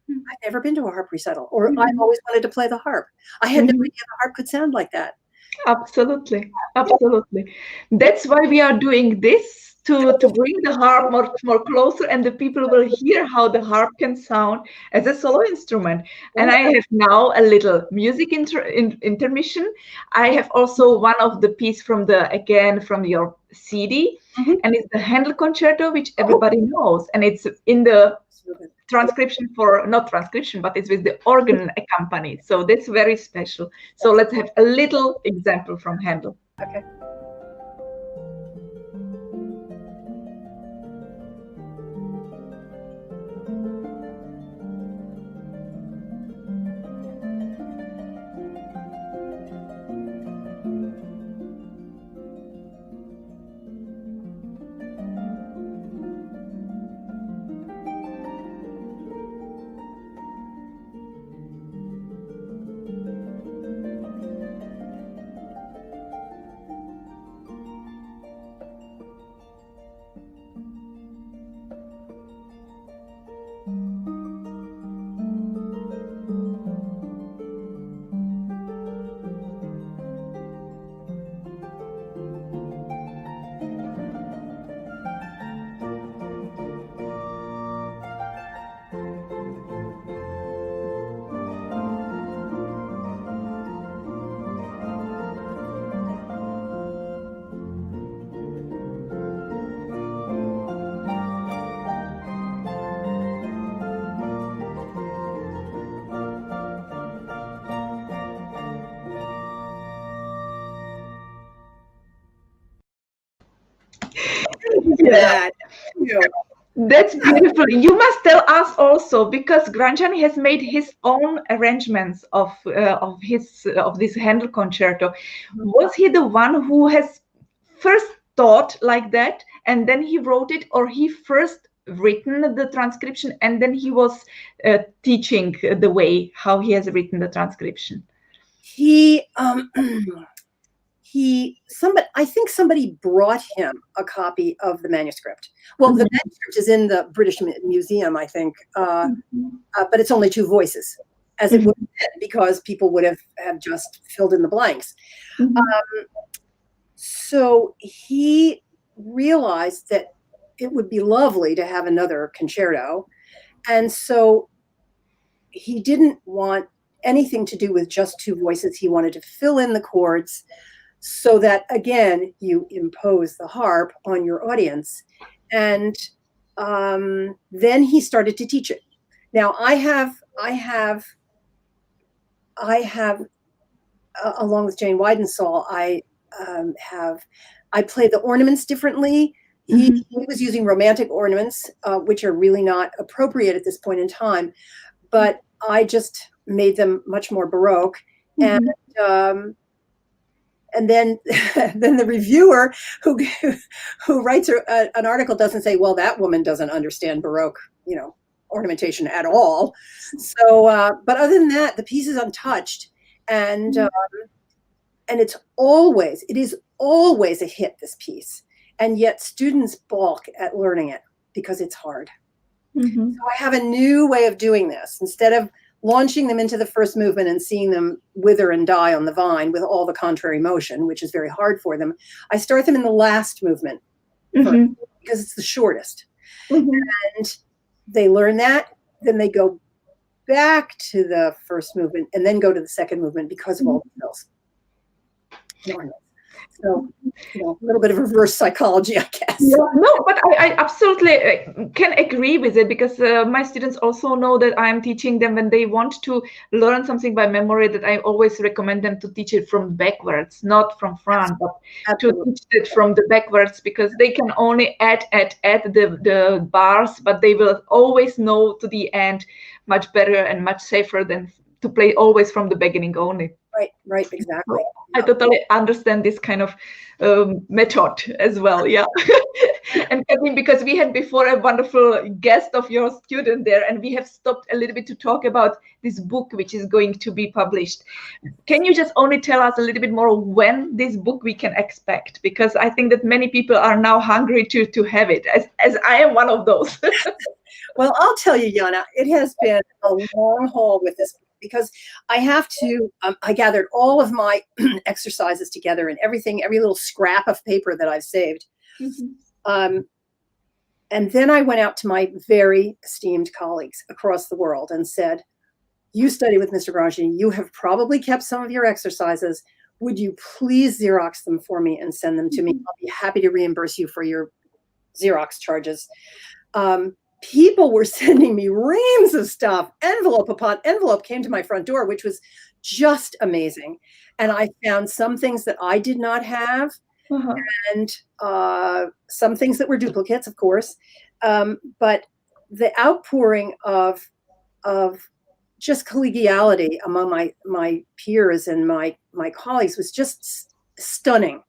I've never been to a harp recital, or I've always wanted to play the harp. I had no idea the harp could sound like that. Absolutely. That's why we are doing this, to bring the harp more closer, and the people will hear how the harp can sound as a solo instrument. And I have now a little music intermission. I have also one of the piece from your CD, and it's the Handel Concerto, which everybody knows, and it's in the transcription not transcription, but it's with the organ accompanied. So that's very special. So let's have a little example from Handel. Okay. Yeah. That's beautiful. You must tell us also, because Granger has made his own arrangements of this Handel concerto. Was he the one who has first thought like that, and then he wrote it, or he first written the transcription and then he was teaching the way how he has written the transcription? I think somebody brought him a copy of the manuscript. Well, the manuscript is in the British Museum, I think, but it's only 2 voices, as it would have been, because people would have just filled in the blanks. So he realized that it would be lovely to have another concerto, and so he didn't want anything to do with just 2 voices. He wanted to fill in the chords, so that, again, you impose the harp on your audience. And then he started to teach it. Now, I have, along with Jane Weidensaul, I play the ornaments differently. He was using romantic ornaments, which are really not appropriate at this point in time, but I just made them much more Baroque. And then the reviewer who writes an article doesn't say, well, that woman doesn't understand Baroque, ornamentation at all. So, but other than that, the piece is untouched, and it is always a hit, this piece, and yet students balk at learning it because it's hard. So I have a new way of doing this. Instead of launching them into the first movement and seeing them wither and die on the vine with all the contrary motion, which is very hard for them, I start them in the last movement first, because it's the shortest. And they learn that, then they go back to the first movement and then go to the second movement because of all the fills. So, a little bit of reverse psychology, I guess. Yeah, no, but I absolutely can agree with it, because my students also know that I'm teaching them when they want to learn something by memory, that I always recommend them to teach it from backwards, not from front, but to teach it from the backwards, because they can only add the bars, but they will always know to the end much better and much safer than to play always from the beginning only. Right, exactly. I totally understand this kind of method as well. Yeah. And Kathleen, because we had before a wonderful guest of your student there, and we have stopped a little bit to talk about this book, which is going to be published. Can you just only tell us a little bit more when this book we can expect? Because I think that many people are now hungry to have it, as I am one of those. Well, I'll tell you, Jana, it has been a long haul with this because I have to, I gathered all of my exercises together and everything, every little scrap of paper that I've saved. Mm-hmm. And then I went out to my very esteemed colleagues across the world and said, you study with Mr. Gronge, you have probably kept some of your exercises. Would you please Xerox them for me and send them to me? I'll be happy to reimburse you for your Xerox charges. People were sending me reams of stuff. Envelope upon envelope came to my front door, which was just amazing. And I found some things that I did not have, and some things that were duplicates, of course. But the outpouring of just collegiality among my peers and my colleagues was just stunning.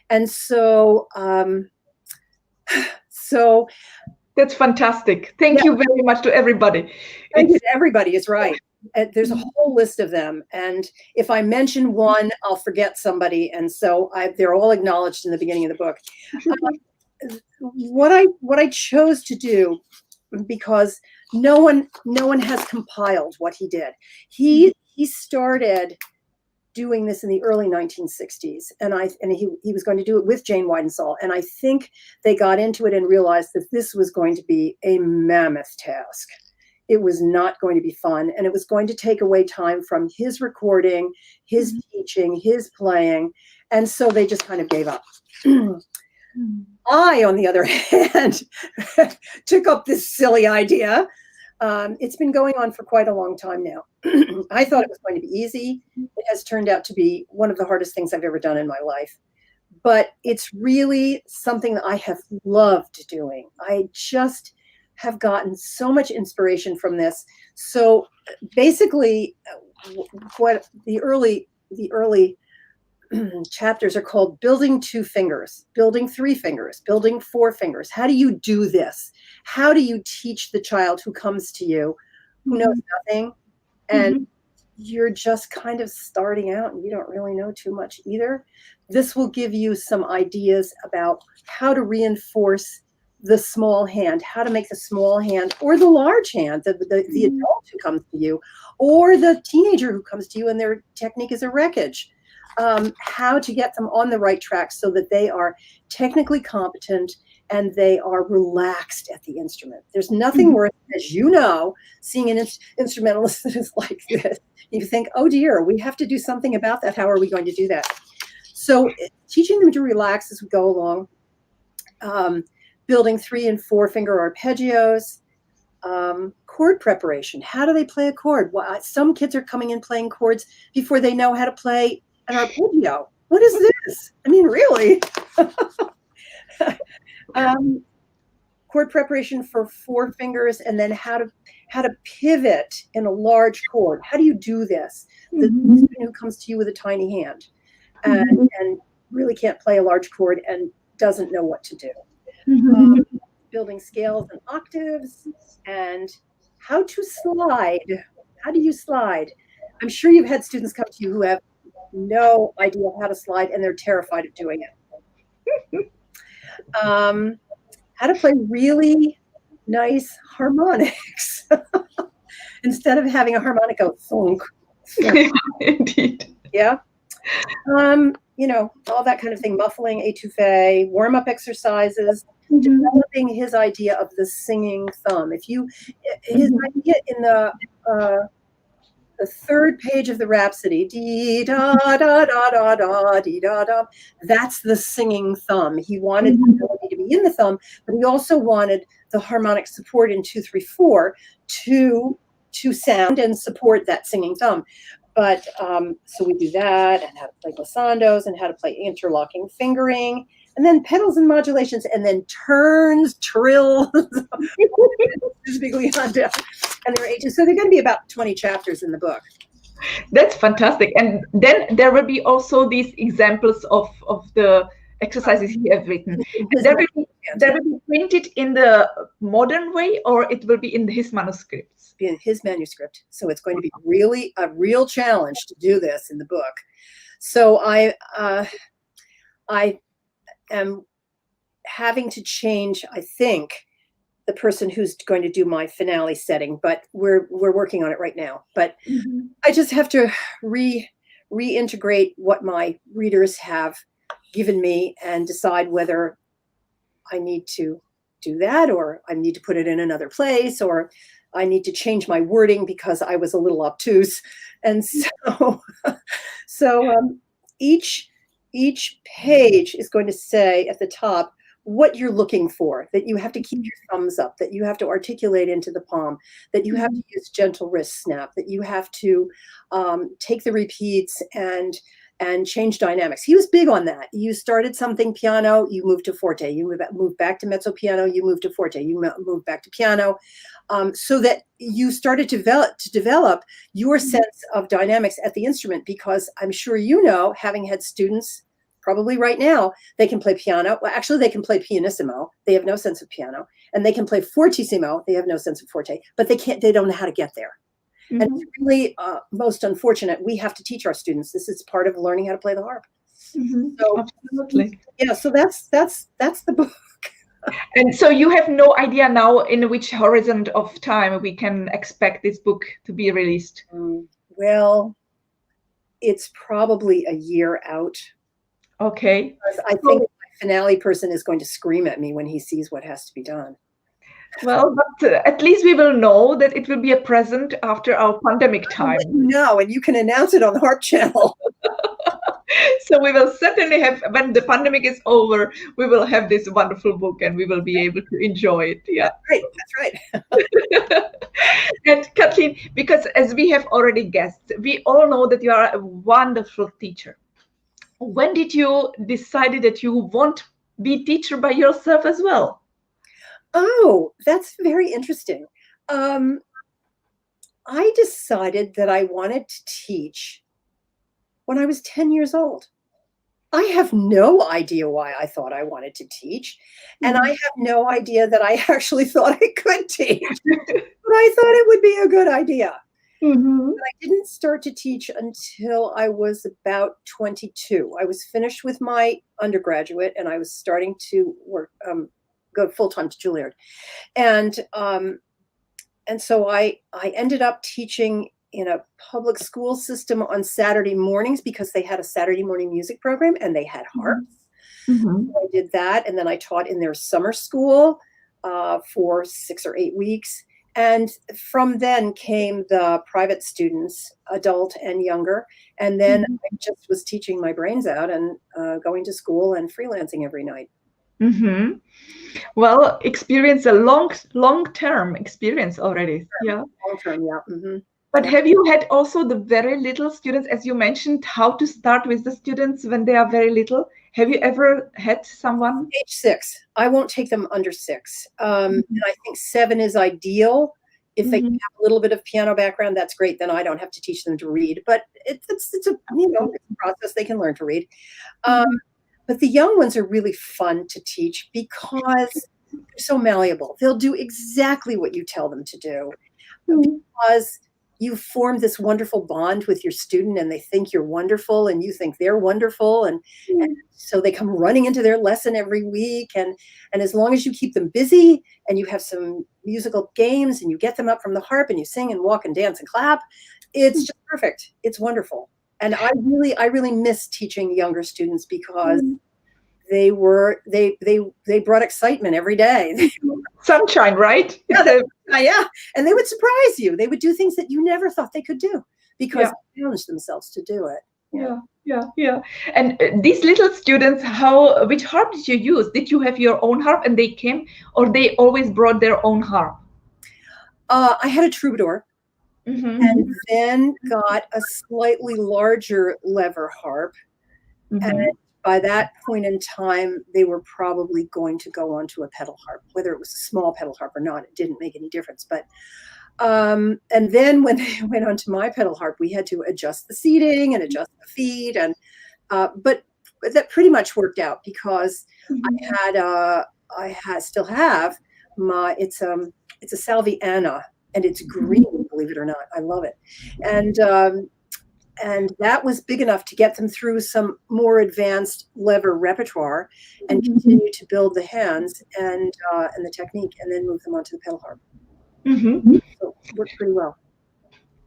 And so that's fantastic. Thank you very much to everybody. Thank you to everybody is right. There's a whole list of them. And if I mention one, I'll forget somebody. And so they're all acknowledged in the beginning of the book. What I chose to do, because no one has compiled what he did. He started doing this in the early 1960s, and he was going to do it with Jane Weidensaul, and I think they got into it and realized that this was going to be a mammoth task. It was not going to be fun, and it was going to take away time from his recording, his teaching, his playing, and so they just kind of gave up. I, on the other hand, took up this silly idea. It's been going on for quite a long time now. I thought it was going to be easy. It has turned out to be one of the hardest things I've ever done in my life. But it's really something that I have loved doing. I just have gotten so much inspiration from this. So basically, what the early chapters are called: building 2 fingers, building 3 fingers, building 4 fingers. How do you do this? How do you teach the child who comes to you, who knows nothing, and you're just kind of starting out and you don't really know too much either? This will give you some ideas about how to reinforce the small hand, how to make the small hand or the large hand, the adult who comes to you, or the teenager who comes to you and their technique is a wreckage. How to get them on the right track so that they are technically competent and they are relaxed at the instrument. There's nothing worse, as you know, seeing an instrumentalist that is like this. You think, oh dear, we have to do something about that. How are we going to do that? So teaching them to relax as we go along, building 3 and 4 finger arpeggios, chord preparation. How do they play a chord? Well, some kids are coming in playing chords before they know how to play an arpeggio. What is this? I mean, really? Chord preparation for 4 fingers, and then how to pivot in a large chord. How do you do this? The student who comes to you with a tiny hand and really can't play a large chord and doesn't know what to do. Building scales and octaves, and how to slide. How do you slide? I'm sure you've had students come to you who have no idea how to slide and they're terrified of doing it. How to play really nice harmonics instead of having a harmonic go thunk. Indeed. Yeah. You know, all that kind of thing, muffling, étouffée, warm-up exercises, developing his idea of the singing thumb. His idea in the 3rd page of the Rhapsody, dee da da da da da dee da da, that's the singing thumb. He wanted the melody to be in the thumb, but he also wanted the harmonic support in 2, 3, 4 to sound and support that singing thumb. But so we do that, and how to play glissandos, and how to play interlocking fingering, and then pedals and modulations, and then turns, trills, and their ages. So they're going to be about 20 chapters in the book. That's fantastic. And then there will be also these examples of the exercises he have written. That will be printed in the modern way, or it will be in his manuscripts? In his manuscript. So it's going to be really a real challenge to do this in the book. So I am having to change, I think, the person who's going to do my finale setting, but we're working on it right now. But I just have to reintegrate what my readers have given me and decide whether I need to do that, or I need to put it in another place, or I need to change my wording because I was a little obtuse. And so each page is going to say at the top what you're looking for, that you have to keep your thumbs up, that you have to articulate into the palm, that you have to use gentle wrist snap, that you have to take the repeats and change dynamics. He was big on that. You started something piano, you move to forte, you move back to mezzo piano, you move to forte, you move back to piano, so that you started to develop your sense of dynamics at the instrument, because I'm sure you know, having had students probably right now, they can play piano. Well, actually, they can play pianissimo. They have no sense of piano. And they can play fortissimo. They have no sense of forte. But they don't know how to get there. And it's really most unfortunate. We have to teach our students. This is part of learning how to play the harp. So, absolutely. Yeah, so that's the book. And so you have no idea now in which horizon of time we can expect this book to be released? Well, it's probably a year out. Okay. I think my finale person is going to scream at me when he sees what has to be done. Well, but at least we will know that it will be a present after our pandemic time. No, and you can announce it on the Harp Channel. So we will certainly have, when the pandemic is over, we will have this wonderful book and we will be able to enjoy it. Yeah. That's right. And Kathleen, because as we have already guessed, we all know that you are a wonderful teacher. When did you decide that you won't be teacher by yourself as well? Oh, that's very interesting. I decided that I wanted to teach when I was 10 years old. I have no idea why I thought I wanted to teach. And I have no idea that I actually thought I could teach. But I thought it would be a good idea. But I didn't start to teach until I was about 22. I was finished with my undergraduate and I was starting to work, go full-time to Juilliard. And so I ended up teaching in a public school system on Saturday mornings because they had a Saturday morning music program and they had harps. So I did that. And then I taught in their summer school for 6 or 8 weeks. And from then came the private students, adult and younger. And then I just was teaching my brains out and going to school and freelancing every night. Well, experience a long-term experience already. Yeah. Long-term, yeah. But have you had also the very little students, as you mentioned, how to start with the students when they are very little? Have you ever had someone? Age 6. I won't take them under 6. And I think 7 is ideal. If they have a little bit of piano background, that's great. Then I don't have to teach them to read. But it's a process. They can learn to read. But the young ones are really fun to teach because they're so malleable. They'll do exactly what you tell them to do because you form this wonderful bond with your student and they think you're wonderful and you think they're wonderful. And so they come running into their lesson every week. And as long as you keep them busy and you have some musical games and you get them up from the harp and you sing and walk and dance and clap, it's just perfect. It's wonderful. And I really miss teaching younger students because they brought excitement every day. Sunshine, right? Yeah. And they would surprise you. They would do things that you never thought they could do because they challenged themselves to do it. Yeah. And these little students, which harp did you use? Did you have your own harp and they came, or they always brought their own harp? I had a troubadour. And then got a slightly larger lever harp. And by that point in time, they were probably going to go on to a pedal harp. Whether it was a small pedal harp or not, it didn't make any difference. But and then when they went on to my pedal harp, we had to adjust the seating and adjust the feet. And but that pretty much worked out because I still have it's a Salvi Anna, and it's green, believe it or not. I love it. And that was big enough to get them through some more advanced lever repertoire and continue to build the hands and the technique, and then move them onto the pedal harp. So it worked pretty well.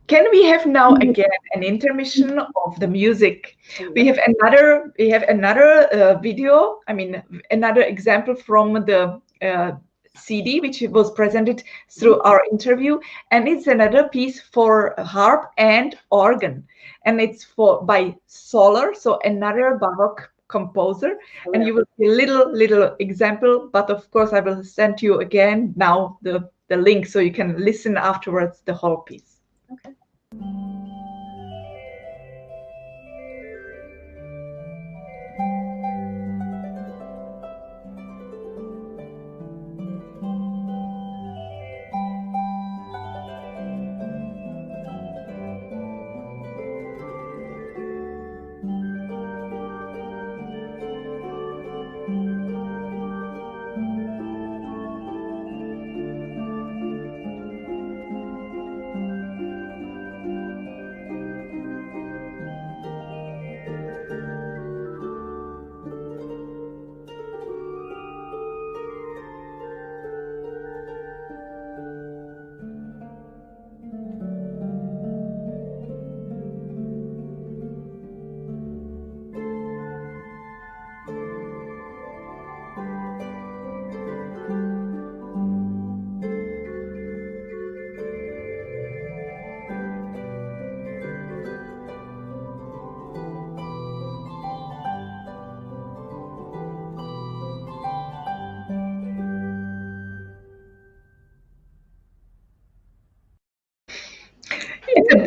Can we have now again an intermission of the music? We have another video. I mean, another example from the CD, which was presented through our interview, and it's another piece for harp and organ, and it's by Soler, so another Baroque composer. And you will see a little example, but of course I will send you again now the link so you can listen afterwards the whole piece. Okay. It's a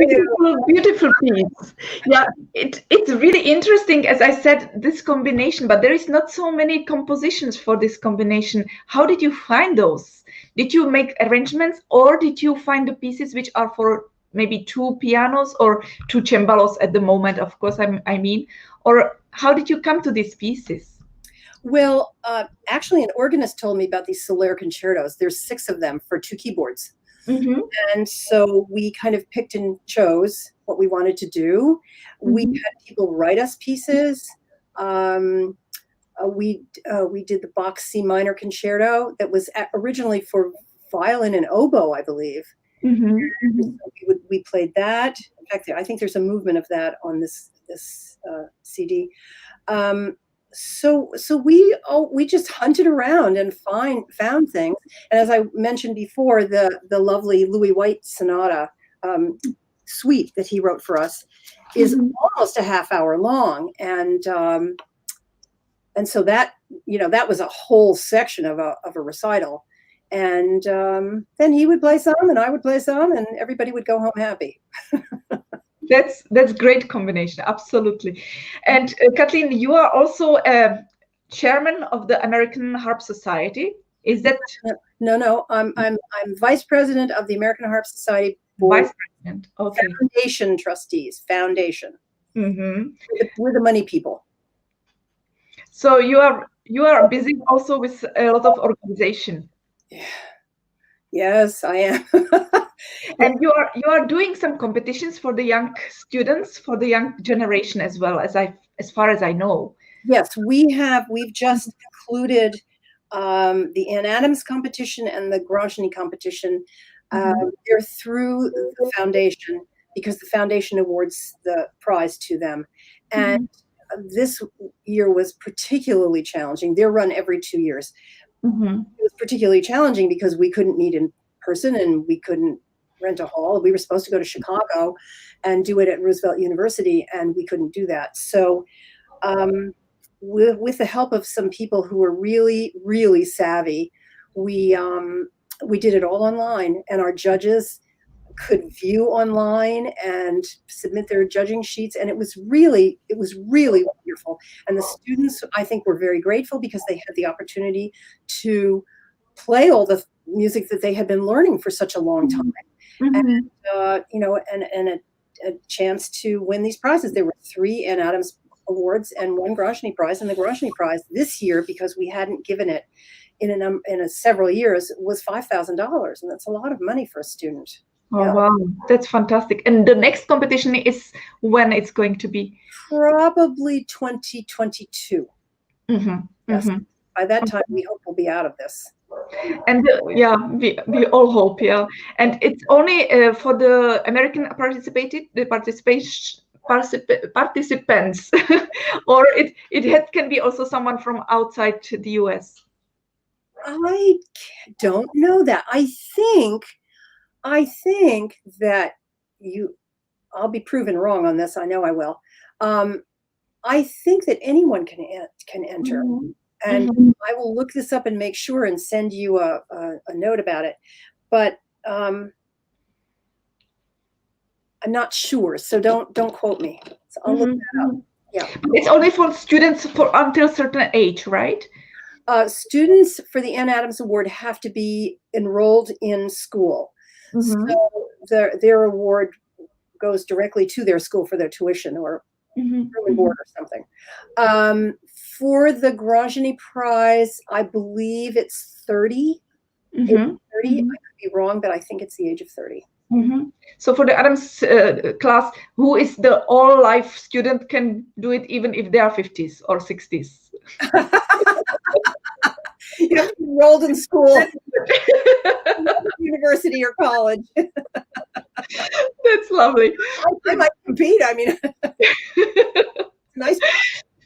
beautiful piece. Yeah, it's really interesting, as I said, this combination, but there is not so many compositions for this combination. How did you find those? Did you make arrangements, or did you find the pieces which are for maybe 2 pianos or 2 cembalos at the moment, of course, I mean, or how did you come to these pieces? Well, actually, an organist told me about these Soler concertos. There's 6 of them for 2 keyboards. And so we kind of picked and chose what we wanted to do. We had people write us pieces. We did the Bach C minor concerto that was originally for violin and oboe, I believe. So we played that. In fact, I think there's a movement of that on this CD. So we just hunted around and found things. And as I mentioned before, the lovely Louis White sonata suite that he wrote for us is almost a half hour long, and so that that was a whole section of a recital. And then he would play some, and I would play some, and everybody would go home happy. That's great combination, absolutely. And Kathleen, you are also a chairman of the American Harp Society. Is that? No. I'm vice president of the American Harp Society board. Vice president. Okay. Foundation trustees. Foundation. We're the money people. So you are busy also with a lot of organization. Yeah. Yes, I am. And you are doing some competitions for the young students, for the young generation as well, as far as I know. Yes, we've just concluded the Ann Adams competition and the Gronge competition. They're through the foundation because the foundation awards the prize to them. And this year was particularly challenging. They're run every 2 years. It was particularly challenging because we couldn't meet in person and we couldn't rent a hall. We were supposed to go to Chicago and do it at Roosevelt University, and we couldn't do that. So with the help of some people who were really, really savvy, we did it all online, and our judges could view online and submit their judging sheets, and it was really wonderful. And the students, I think, were very grateful because they had the opportunity to play all the music that they had been learning for such a long time. And a chance to win these prizes. There were 3 Ann Adams awards and one Gronge Prize. And the Gronge Prize this year, because we hadn't given it in several years, was $5,000, and that's a lot of money for a student. Oh, Yeah. wow, that's fantastic. And the next competition is when it's going to be? Probably 2022. Mm-hmm. Yes. Mm-hmm. By that time, we hope we'll be out of this. And yeah, we all hope, yeah. And it's only for the American participants, or it can be also someone from outside the US. I don't know that. I think that I'll be proven wrong on this. I know I will. I think that anyone can enter. Mm-hmm. And mm-hmm. I will look this up and make sure and send you a note about it. But I'm not sure, so don't quote me. So I'll look that up. Yeah. It's only for students until a certain age, right? Students for the Ann Adams Award have to be enrolled in school. Mm-hmm. So their award goes directly to their school for their tuition or room and board or something. For the Gronge Prize, I believe it's 30. Mm-hmm. 30. I could be wrong, but I think it's the age of 30. Mm-hmm. So for the Adams class, who is the all-life student can do it even if they are 50s or 60s. You have to be enrolled in school, university or college. That's lovely. I might compete. I mean, nice.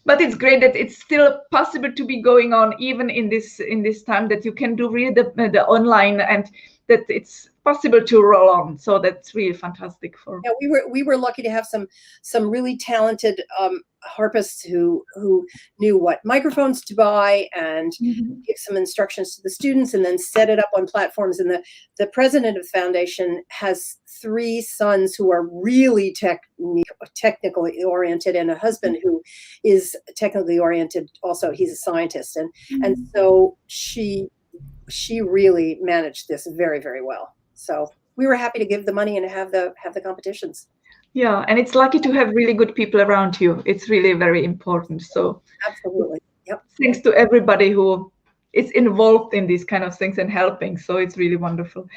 But it's great that it's still possible to be going on even in this time, that you can do really the online, and that it's possible to roll on. So that's really fantastic. Yeah, we were lucky to have some really talented harpists who knew what microphones to buy and give some instructions to the students, and then set it up on platforms. And the president of the foundation has 3 sons who are really technically oriented, and a husband who is technically oriented also. He's a scientist, and so she really managed this very, very well. So we were happy to give the money and have the competitions. Yeah, and it's lucky to have really good people around you. It's really very important. So absolutely, yep. Thanks to everybody who is involved in these kind of things and helping. So it's really wonderful.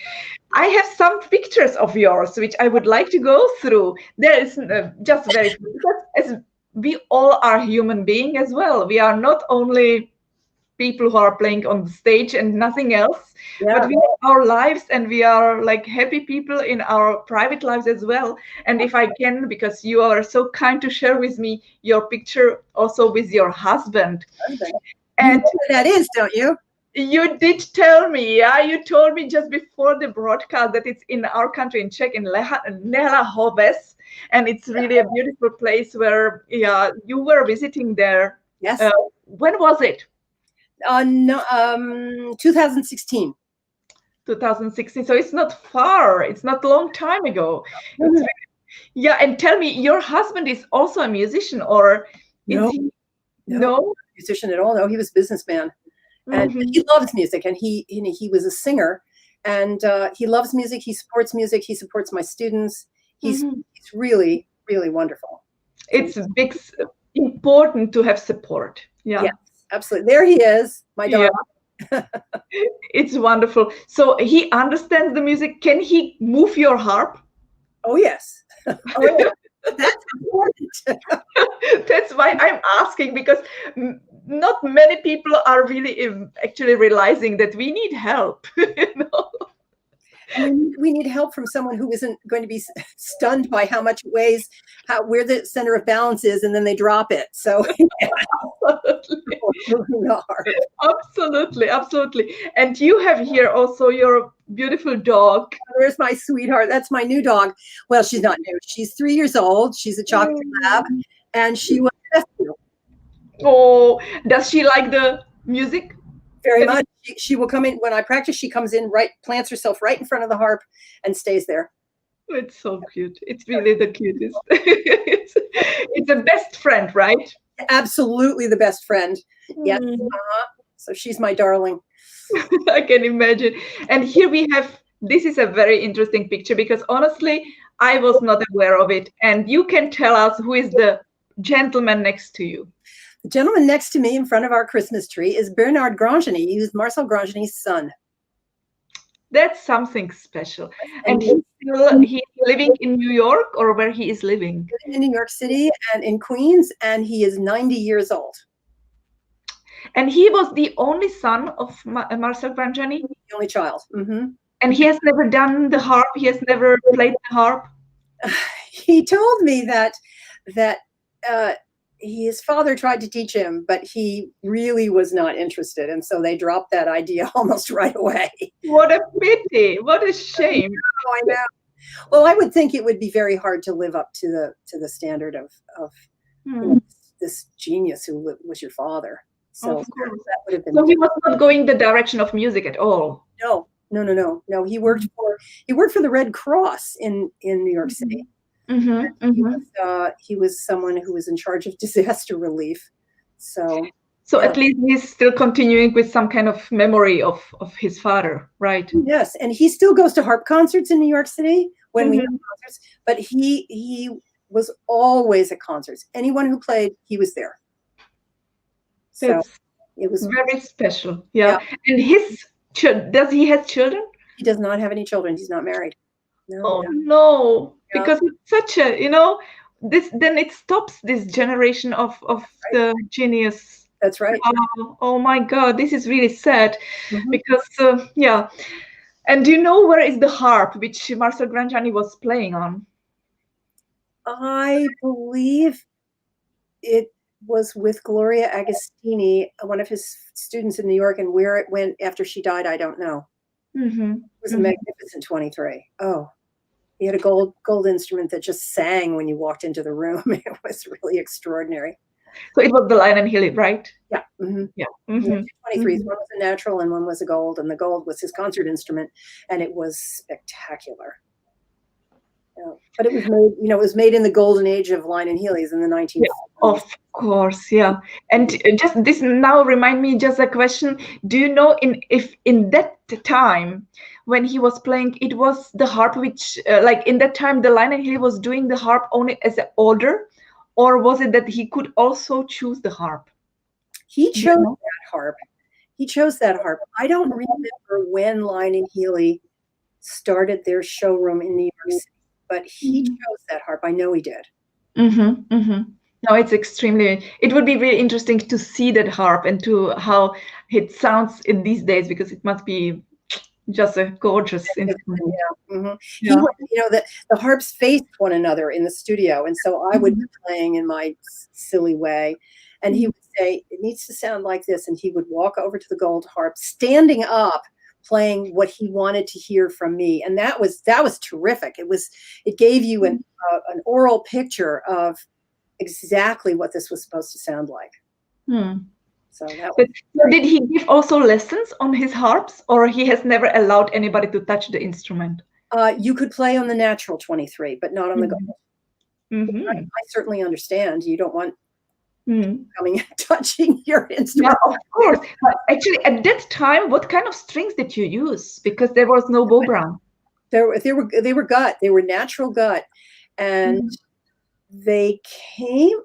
I have some pictures of yours which I would like to go through. There is just very, because as we all are human beings as well. We are not only people who are playing on the stage and nothing else, but we have our lives, and we are like happy people in our private lives as well. And if I can, because you are so kind to share with me your picture also with your husband. And you know who that is, don't you? You did tell me, yeah. You told me just before the broadcast that it's in our country, in Czech, in Nelahoves, and it's really a beautiful place where you were visiting there. Yes. When was it? 2016. 2016. So it's not far. It's not a long time ago. Mm-hmm. Yeah. And tell me, your husband is also a musician, or is he? No, musician at all. No, he was a businessman, and he loves music, and he was a singer, and he loves music. He supports music. He supports my students. He's really, really wonderful. It's important to have support. Yeah. Yes, absolutely. There he is, my dog. Yeah. It's wonderful. So he understands the music. Can he move your harp? Oh, yes. Oh, yeah. That's important. That's why I'm asking, because not many people are really actually realizing that we need help. You know? We need help from someone who isn't going to be stunned by how much it weighs, where the center of balance is, and then they drop it. So absolutely. And you have here also your beautiful dog. There's my sweetheart. That's my new dog. Well, she's not new. She's 3 years old. She's a chocolate lab, and she was rescued. Oh, does she like the music? Very much. She will come in when I practice. She comes in, plants herself right in front of the harp and stays there. It's so cute. It's really the cutest. It's a best friend, right? Absolutely the best friend. Yes. So she's my darling. I can imagine. And here we have, this is a very interesting picture, because honestly, I was not aware of it. And you can tell us who is the gentleman next to you? The gentleman next to me in front of our Christmas tree is Bernard Gronge. He was Marcel Gronge's son. That's something special. And he's living in New York, or where he is living? In New York City and in Queens, and he is 90 years old. And he was the only son of Marcel Gronge? The only child. Mm-hmm. And he has never done the harp? He has never played the harp? He told me that his father tried to teach him, but he really was not interested. And so they dropped that idea almost right away. What a pity. What a shame. I know. Well, I would think it would be very hard to live up to the standard of you know, this genius who was your father. So that would have been. So he was not going the direction of music at all. No. He worked for the Red Cross in New York City. He was someone who was in charge of disaster relief. So at least he's still continuing with some kind of memory of his father, right? Yes, and he still goes to harp concerts in New York City when we have concerts. But he was always at concerts. Anyone who played, he was there. So it was very special. Yeah. And does he have children? He does not have any children. He's not married. No. No. Yeah. Because it's such a, then it stops this generation of the genius. That's right. Oh my God, this is really sad. Because, And do you know where is the harp which Marcel Gronge was playing on? I believe it was with Gloria Agostini, one of his students in New York, and where it went after she died, I don't know. It was a magnificent 23. Oh, he had a gold instrument that just sang when you walked into the room. It was really extraordinary. So it was the Lion and Hilly, right? Yeah. Yeah. 23s. One was a natural and one was a gold, and the gold was his concert instrument, and it was spectacular. But it was made, it was made in the golden age of Lion and Healy's in the 1950s. Yeah, of course, yeah. And just this now remind me just a question. Do you know if in that time when he was playing, it was the harp which, like in that time, the Lion and Healy was doing the harp only as an order, or was it that he could also choose the harp? He chose that harp. He chose that harp. I don't remember when Lion and Healy started their showroom in New York City, but he chose that harp. I know he did. No, it's it would be really interesting to see that harp and to how it sounds in these days, because it must be just a gorgeous instrument. The harps faced one another in the studio. And so I would be playing in my silly way. And he would say, it needs to sound like this. And he would walk over to the gold harp, standing up, playing what he wanted to hear from me. And that was terrific. It gave you an oral picture of exactly what this was supposed to sound like. So did he give also lessons on his harps, or he has never allowed anybody to touch the instrument? You could play on the natural 23, but not on the gold. I certainly understand. You don't want coming and touching your instrument. Yeah, of course. Actually, at that time, what kind of strings did you use? Because there was no bow brown. They were gut. They were natural gut, and they came.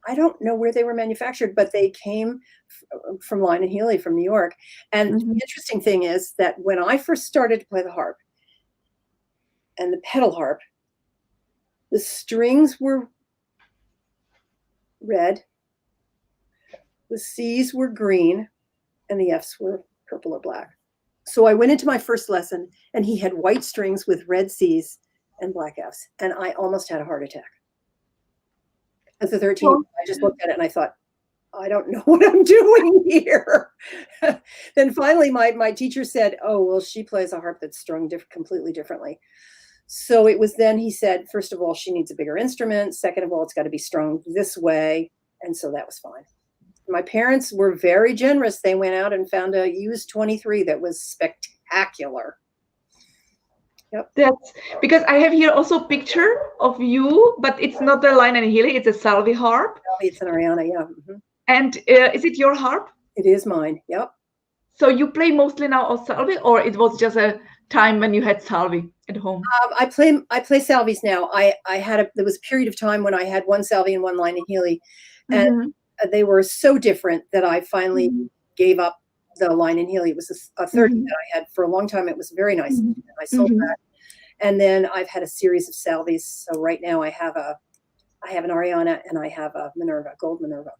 I don't know where they were manufactured, but they came from Lion and Healy from New York. And the interesting thing is that when I first started to play the harp and the pedal harp, the strings were red, the C's were green, and the F's were purple or black. So I went into my first lesson, and he had white strings with red C's and black F's, and I almost had a heart attack. As a 13, I just looked at it and I thought, I don't know what I'm doing here. Then finally, my teacher said, oh, well, she plays a harp that's strung completely differently. So it was then he said, first of all, she needs a bigger instrument. Second of all, it's got to be strung this way. And so that was fine. My parents were very generous. They went out and found a used 23 that was spectacular. Yep. That's because I have here also a picture of you, but it's not the Lion and Healy, it's a Salvi harp. It's an Ariana, yeah. And is it your harp? It is mine, yep. So you play mostly now on Salvi, or it was just a time when you had Salvi at home? I play salvies now. There was a period of time when I had one salvie and one line and Healy, and they were so different that I finally gave up the line and Healy. It was a 30 that I had for a long time. It was very nice. And I sold that. And then I've had a series of salvies. So right now I have an Ariana and I have a Minerva, gold Minerva,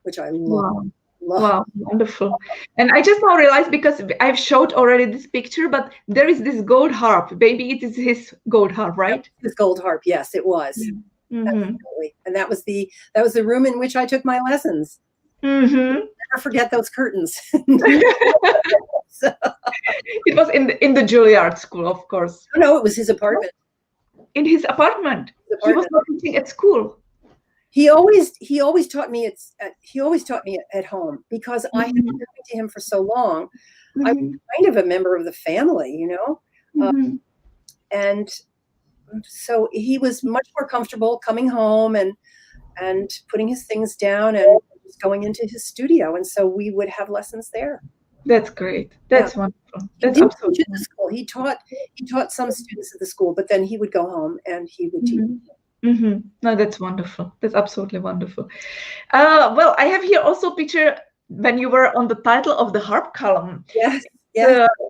which I love. Wow, wonderful. And I just now realized, because I've showed already this picture, but there is this gold harp. Maybe it is his gold harp, right? His gold harp, yes, it was. Absolutely. And that was the room in which I took my lessons. Never forget those curtains. So. It was in the Juilliard school, of course. No, it was his apartment. In his apartment. He was not teaching at school. He always taught me at home, because I had been coming to him for so long. I was kind of a member of the family, you know, and so he was much more comfortable coming home and putting his things down and just going into his studio, and so we would have lessons there. That's great. That's wonderful. That's absolutely. The school. He taught some students at the school, but then he would go home and he would teach. No, that's wonderful. That's absolutely wonderful. Well, I have here also a picture when you were on the title of the harp column. Yes.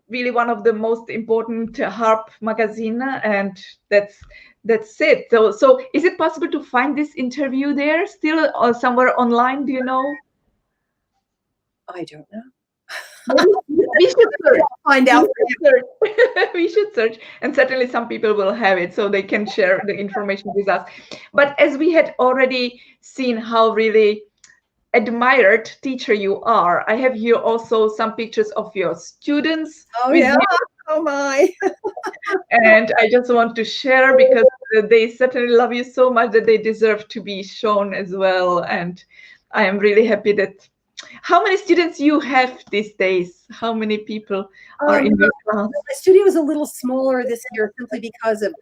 Really one of the most important harp magazine, and that's it. So is it possible to find this interview there still, or somewhere online? Do you know? I don't know. We should search. Find out. We should search, and certainly some people will have it, so they can share the information with us. But as we had already seen how really admired teacher you are, I have here also some pictures of your students. Oh yeah. Oh my. And I just want to share, because they certainly love you so much that they deserve to be shown as well. And I am really happy that. How many students you have these days? How many people are in your class? My studio is a little smaller this year, simply because of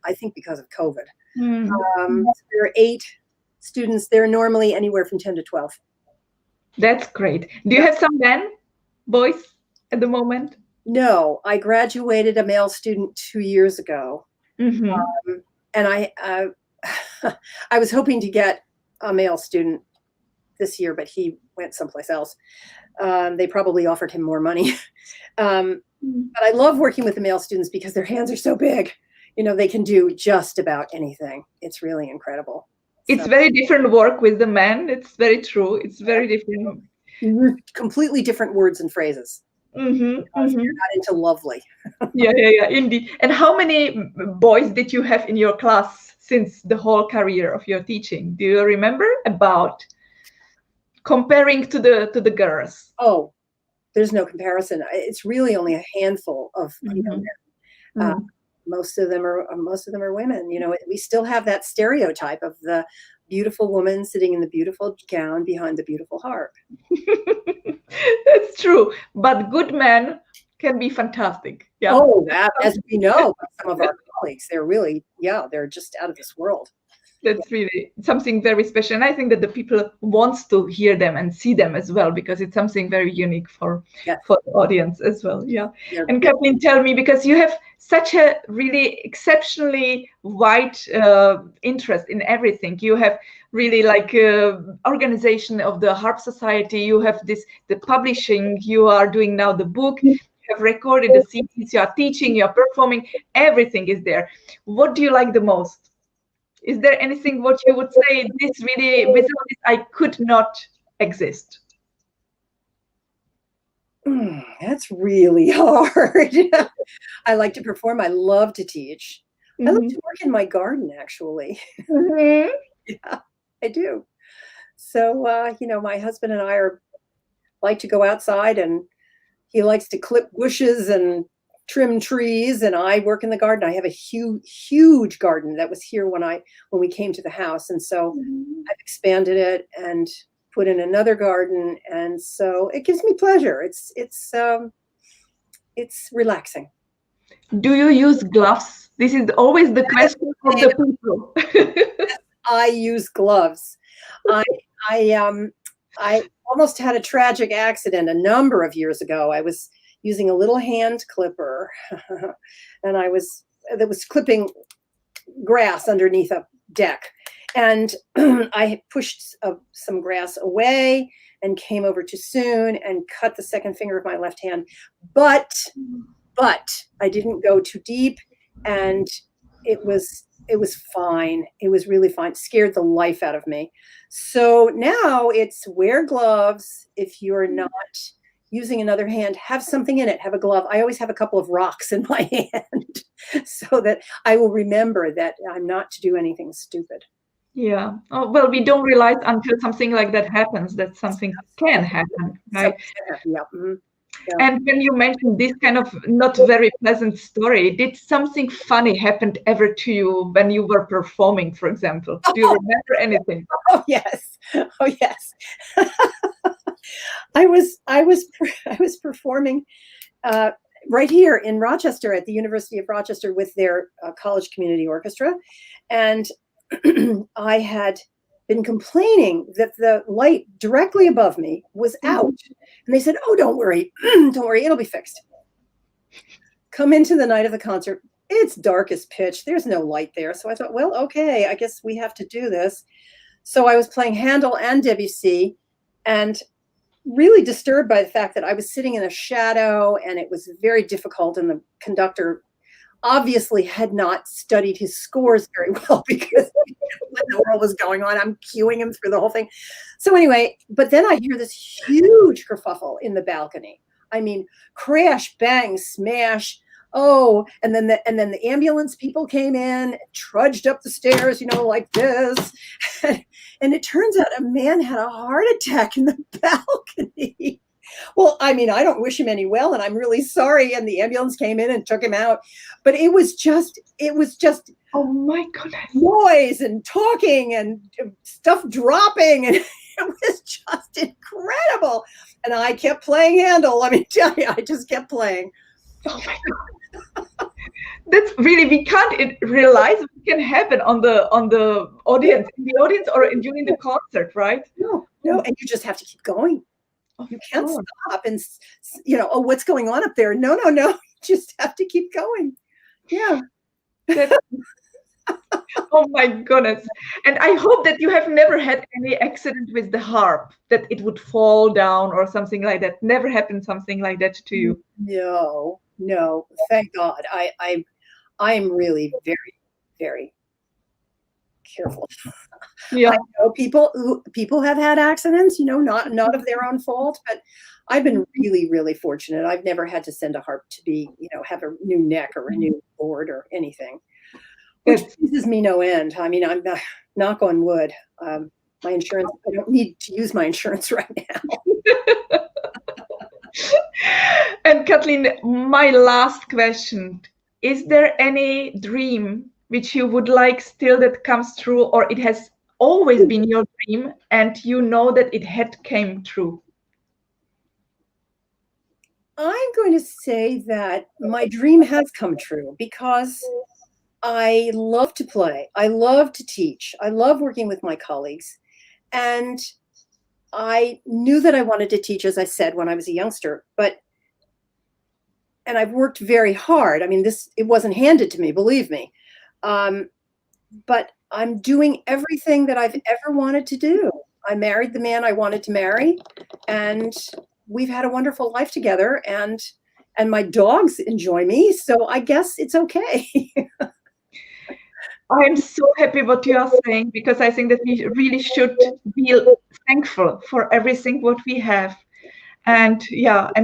COVID. There are 8 students. They're normally anywhere from 10 to 12. That's great. Do you have some boys at the moment? No, I graduated a male student 2 years ago, and I was hoping to get a male student this year, but he went someplace else. They probably offered him more money. But I love working with the male students because their hands are so big. You know, they can do just about anything. It's really incredible. It's very different work with the men. It's very true. It's very different. Completely different words and phrases. You're not into lovely. Yeah, indeed. And how many boys did you have in your class since the whole career of your teaching? Do you remember about? Comparing to the girls? Oh, there's no comparison. It's really only a handful of young men. Most of them are women. You know, we still have that stereotype of the beautiful woman sitting in the beautiful gown behind the beautiful harp. That's true. But good men can be fantastic. Yeah. Oh, as we know, some of our colleagues, they're just out of this world. That's really something very special. And I think that the people wants to hear them and see them as well, because it's something very unique for the audience as well. Yeah. And Kathleen, tell me, because you have such a really exceptionally wide interest in everything. You have really like organization of the Harp Society. You have the publishing. You are doing now the book. You have recorded the CDs. You are teaching. You are performing. Everything is there. What do you like the most? Is there anything what you would say, this really, without this, I could not exist? That's really hard. I like to perform. I love to teach. I like to work in my garden, actually. Yeah, I do. So, you know, my husband and I like to go outside, and he likes to clip bushes and trim trees, and I work in the garden. I have a huge garden that was here when we came to the house, and so I've expanded it and put in another garden, and so it gives me pleasure. It's relaxing. Do you use gloves? This is always the question of the people. I use gloves. I almost had a tragic accident a number of years ago. I was using a little hand clipper, and I was that was clipping grass underneath a deck. And I pushed some grass away and came over too soon and cut the second finger of my left hand. But I didn't go too deep, and it was fine. It was really fine. It scared the life out of me. So now it's wear gloves. If you're not using another hand, have something in it, have a glove. I always have a couple of rocks in my hand so that I will remember that I'm not to do anything stupid. Yeah. Oh, well, we don't realize until something like that happens that something can happen, right? Yeah. Mm-hmm. Yeah. And when you mentioned this kind of not very pleasant story, did something funny happen ever to you when you were performing, for example? Do you remember anything? Oh, yes. Oh, yes. I was performing right here in Rochester at the University of Rochester with their college community orchestra. And I had been complaining that the light directly above me was out. And they said, oh, don't worry. Don't worry. It'll be fixed. Come into the night of the concert. It's dark as pitch. There's no light there. So I thought, well, okay, I guess we have to do this. So I was playing Handel and Debussy, and really disturbed by the fact that I was sitting in a shadow, and it was very difficult. And the conductor obviously had not studied his scores very well, because what in the world was going on? I'm cueing him through the whole thing. So anyway, but then I hear this huge kerfuffle in the balcony. I mean, crash, bang, smash. Oh, and then the ambulance people came in, trudged up the stairs, like this. And it turns out a man had a heart attack in the balcony. Well, I mean, I don't wish him any well, and I'm really sorry. And the ambulance came in and took him out. But it was just oh my goodness, noise and talking and stuff dropping, and it was just incredible. And I kept playing Handel. Let me tell you, I just kept playing. Oh my God. That's really, we can't realize what can happen on the audience, in the audience or during the concert, right? No, and you just have to keep going. You can't stop and, oh, what's going on up there? No. You just have to keep going. Yeah. Oh my goodness. And I hope that you have never had any accident with the harp, that it would fall down or something like that. Never happened something like that to you. No. Thank God. I'm really very, very careful. Yeah. I know people have had accidents, not of their own fault, but I've been really, really fortunate. I've never had to send a harp to be, have a new neck or a new board or anything, which pleases me no end. I mean, I'm knock on wood. My insurance, I don't need to use my insurance right now. And Kathleen, my last question, is there any dream which you would like still that comes true, or it has always been your dream and you know that it had came true? I'm going to say that my dream has come true, because I love to play. I love to teach. I love working with my colleagues. And I knew that I wanted to teach, as I said, when I was a youngster, and I've worked very hard. I mean, it wasn't handed to me, believe me. But I'm doing everything that I've ever wanted to do. I married the man I wanted to marry, and we've had a wonderful life together, and my dogs enjoy me. So I guess it's okay. I'm so happy what you are saying, because I think that we really should be thankful for everything what we have. And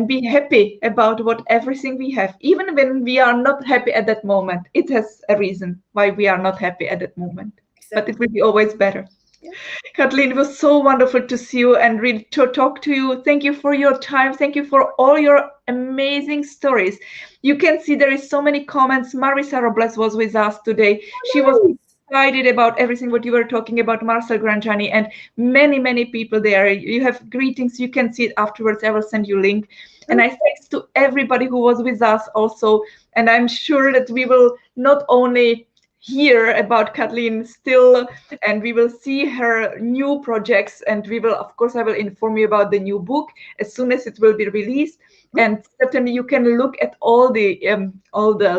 be happy about everything we have, even when we are not happy at that moment. It has a reason why we are not happy at that moment, but it will be always better. Yeah. Kathleen, it was so wonderful to see you and really to talk to you. Thank you for your time. Thank you for all your amazing stories. You can see there is so many comments. Marisa Robles was with us today. She was excited about everything what you were talking about, Marcel Granjani, and many people there. You have greetings. You can see it afterwards. I will send you a link. And I thanks to everybody who was with us also. And I'm sure that we will not only hear about Kathleen still, and we will see her new projects, and we will, of course, I will inform you about the new book as soon as it will be released. And certainly you can look at all the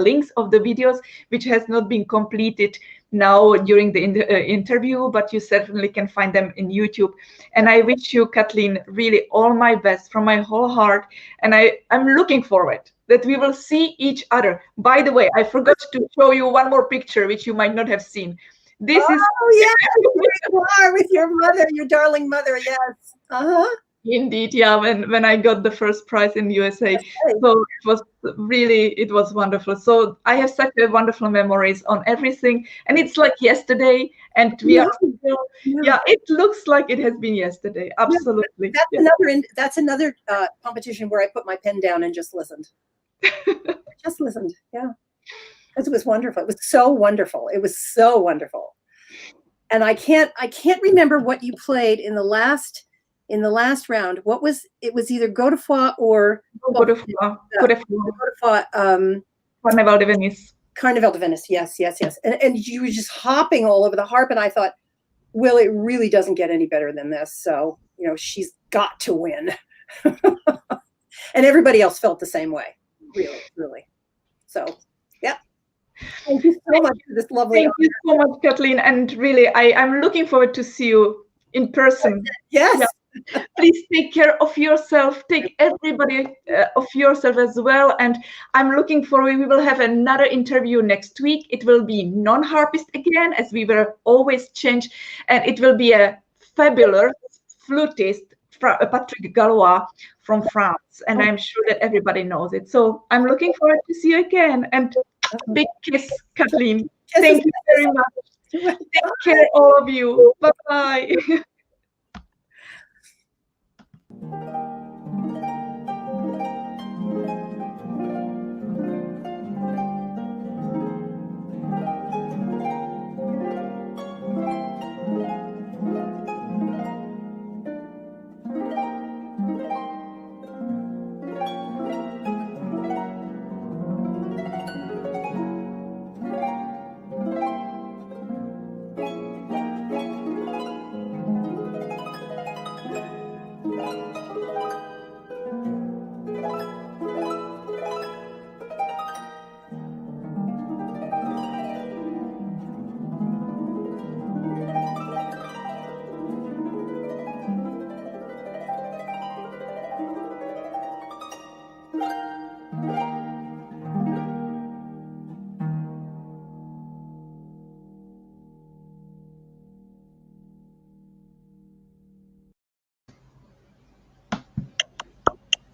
links of the videos which has not been completed now during the interview, but you certainly can find them in YouTube. And I wish you, Kathleen, really all my best from my whole heart. And I'm looking forward that we will see each other. By the way, I forgot to show you one more picture, which you might not have seen. This is... Oh, yeah, here you are with your mother, your darling mother, yes. Uh-huh. Indeed, yeah, when I got the first prize in USA. So it was wonderful. So I have such a wonderful memories on everything, and it's like yesterday, and we are still, it looks like it has been yesterday. Absolutely. That's another competition where I put my pen down and just listened. Just listened, yeah. Because it was wonderful. It was so wonderful. It was so wonderful. And I can't remember what you played in the last round. What was it? Was either Godefroy or Godefroy. Carnaval de Venice. Carnaval de Venice. Yes. And you were just hopping all over the harp, and I thought, well, it really doesn't get any better than this. So she's got to win. And everybody else felt the same way. Really. So, yeah. Thank you so much for this lovely. Thank you so much, Kathleen. And really, I'm looking forward to see you in person. Yes. Yeah. Please take care of yourself. Take everybody of yourself as well. And I'm looking forward. We will have another interview next week. It will be non-harpist again, as we were always changed. And it will be a fabulous flutist, Patrick Gallois from France. And I'm sure that everybody knows it. So I'm looking forward to see you again. And big kiss, Kathleen. Thank you very much. Take care, all of you. Bye-bye.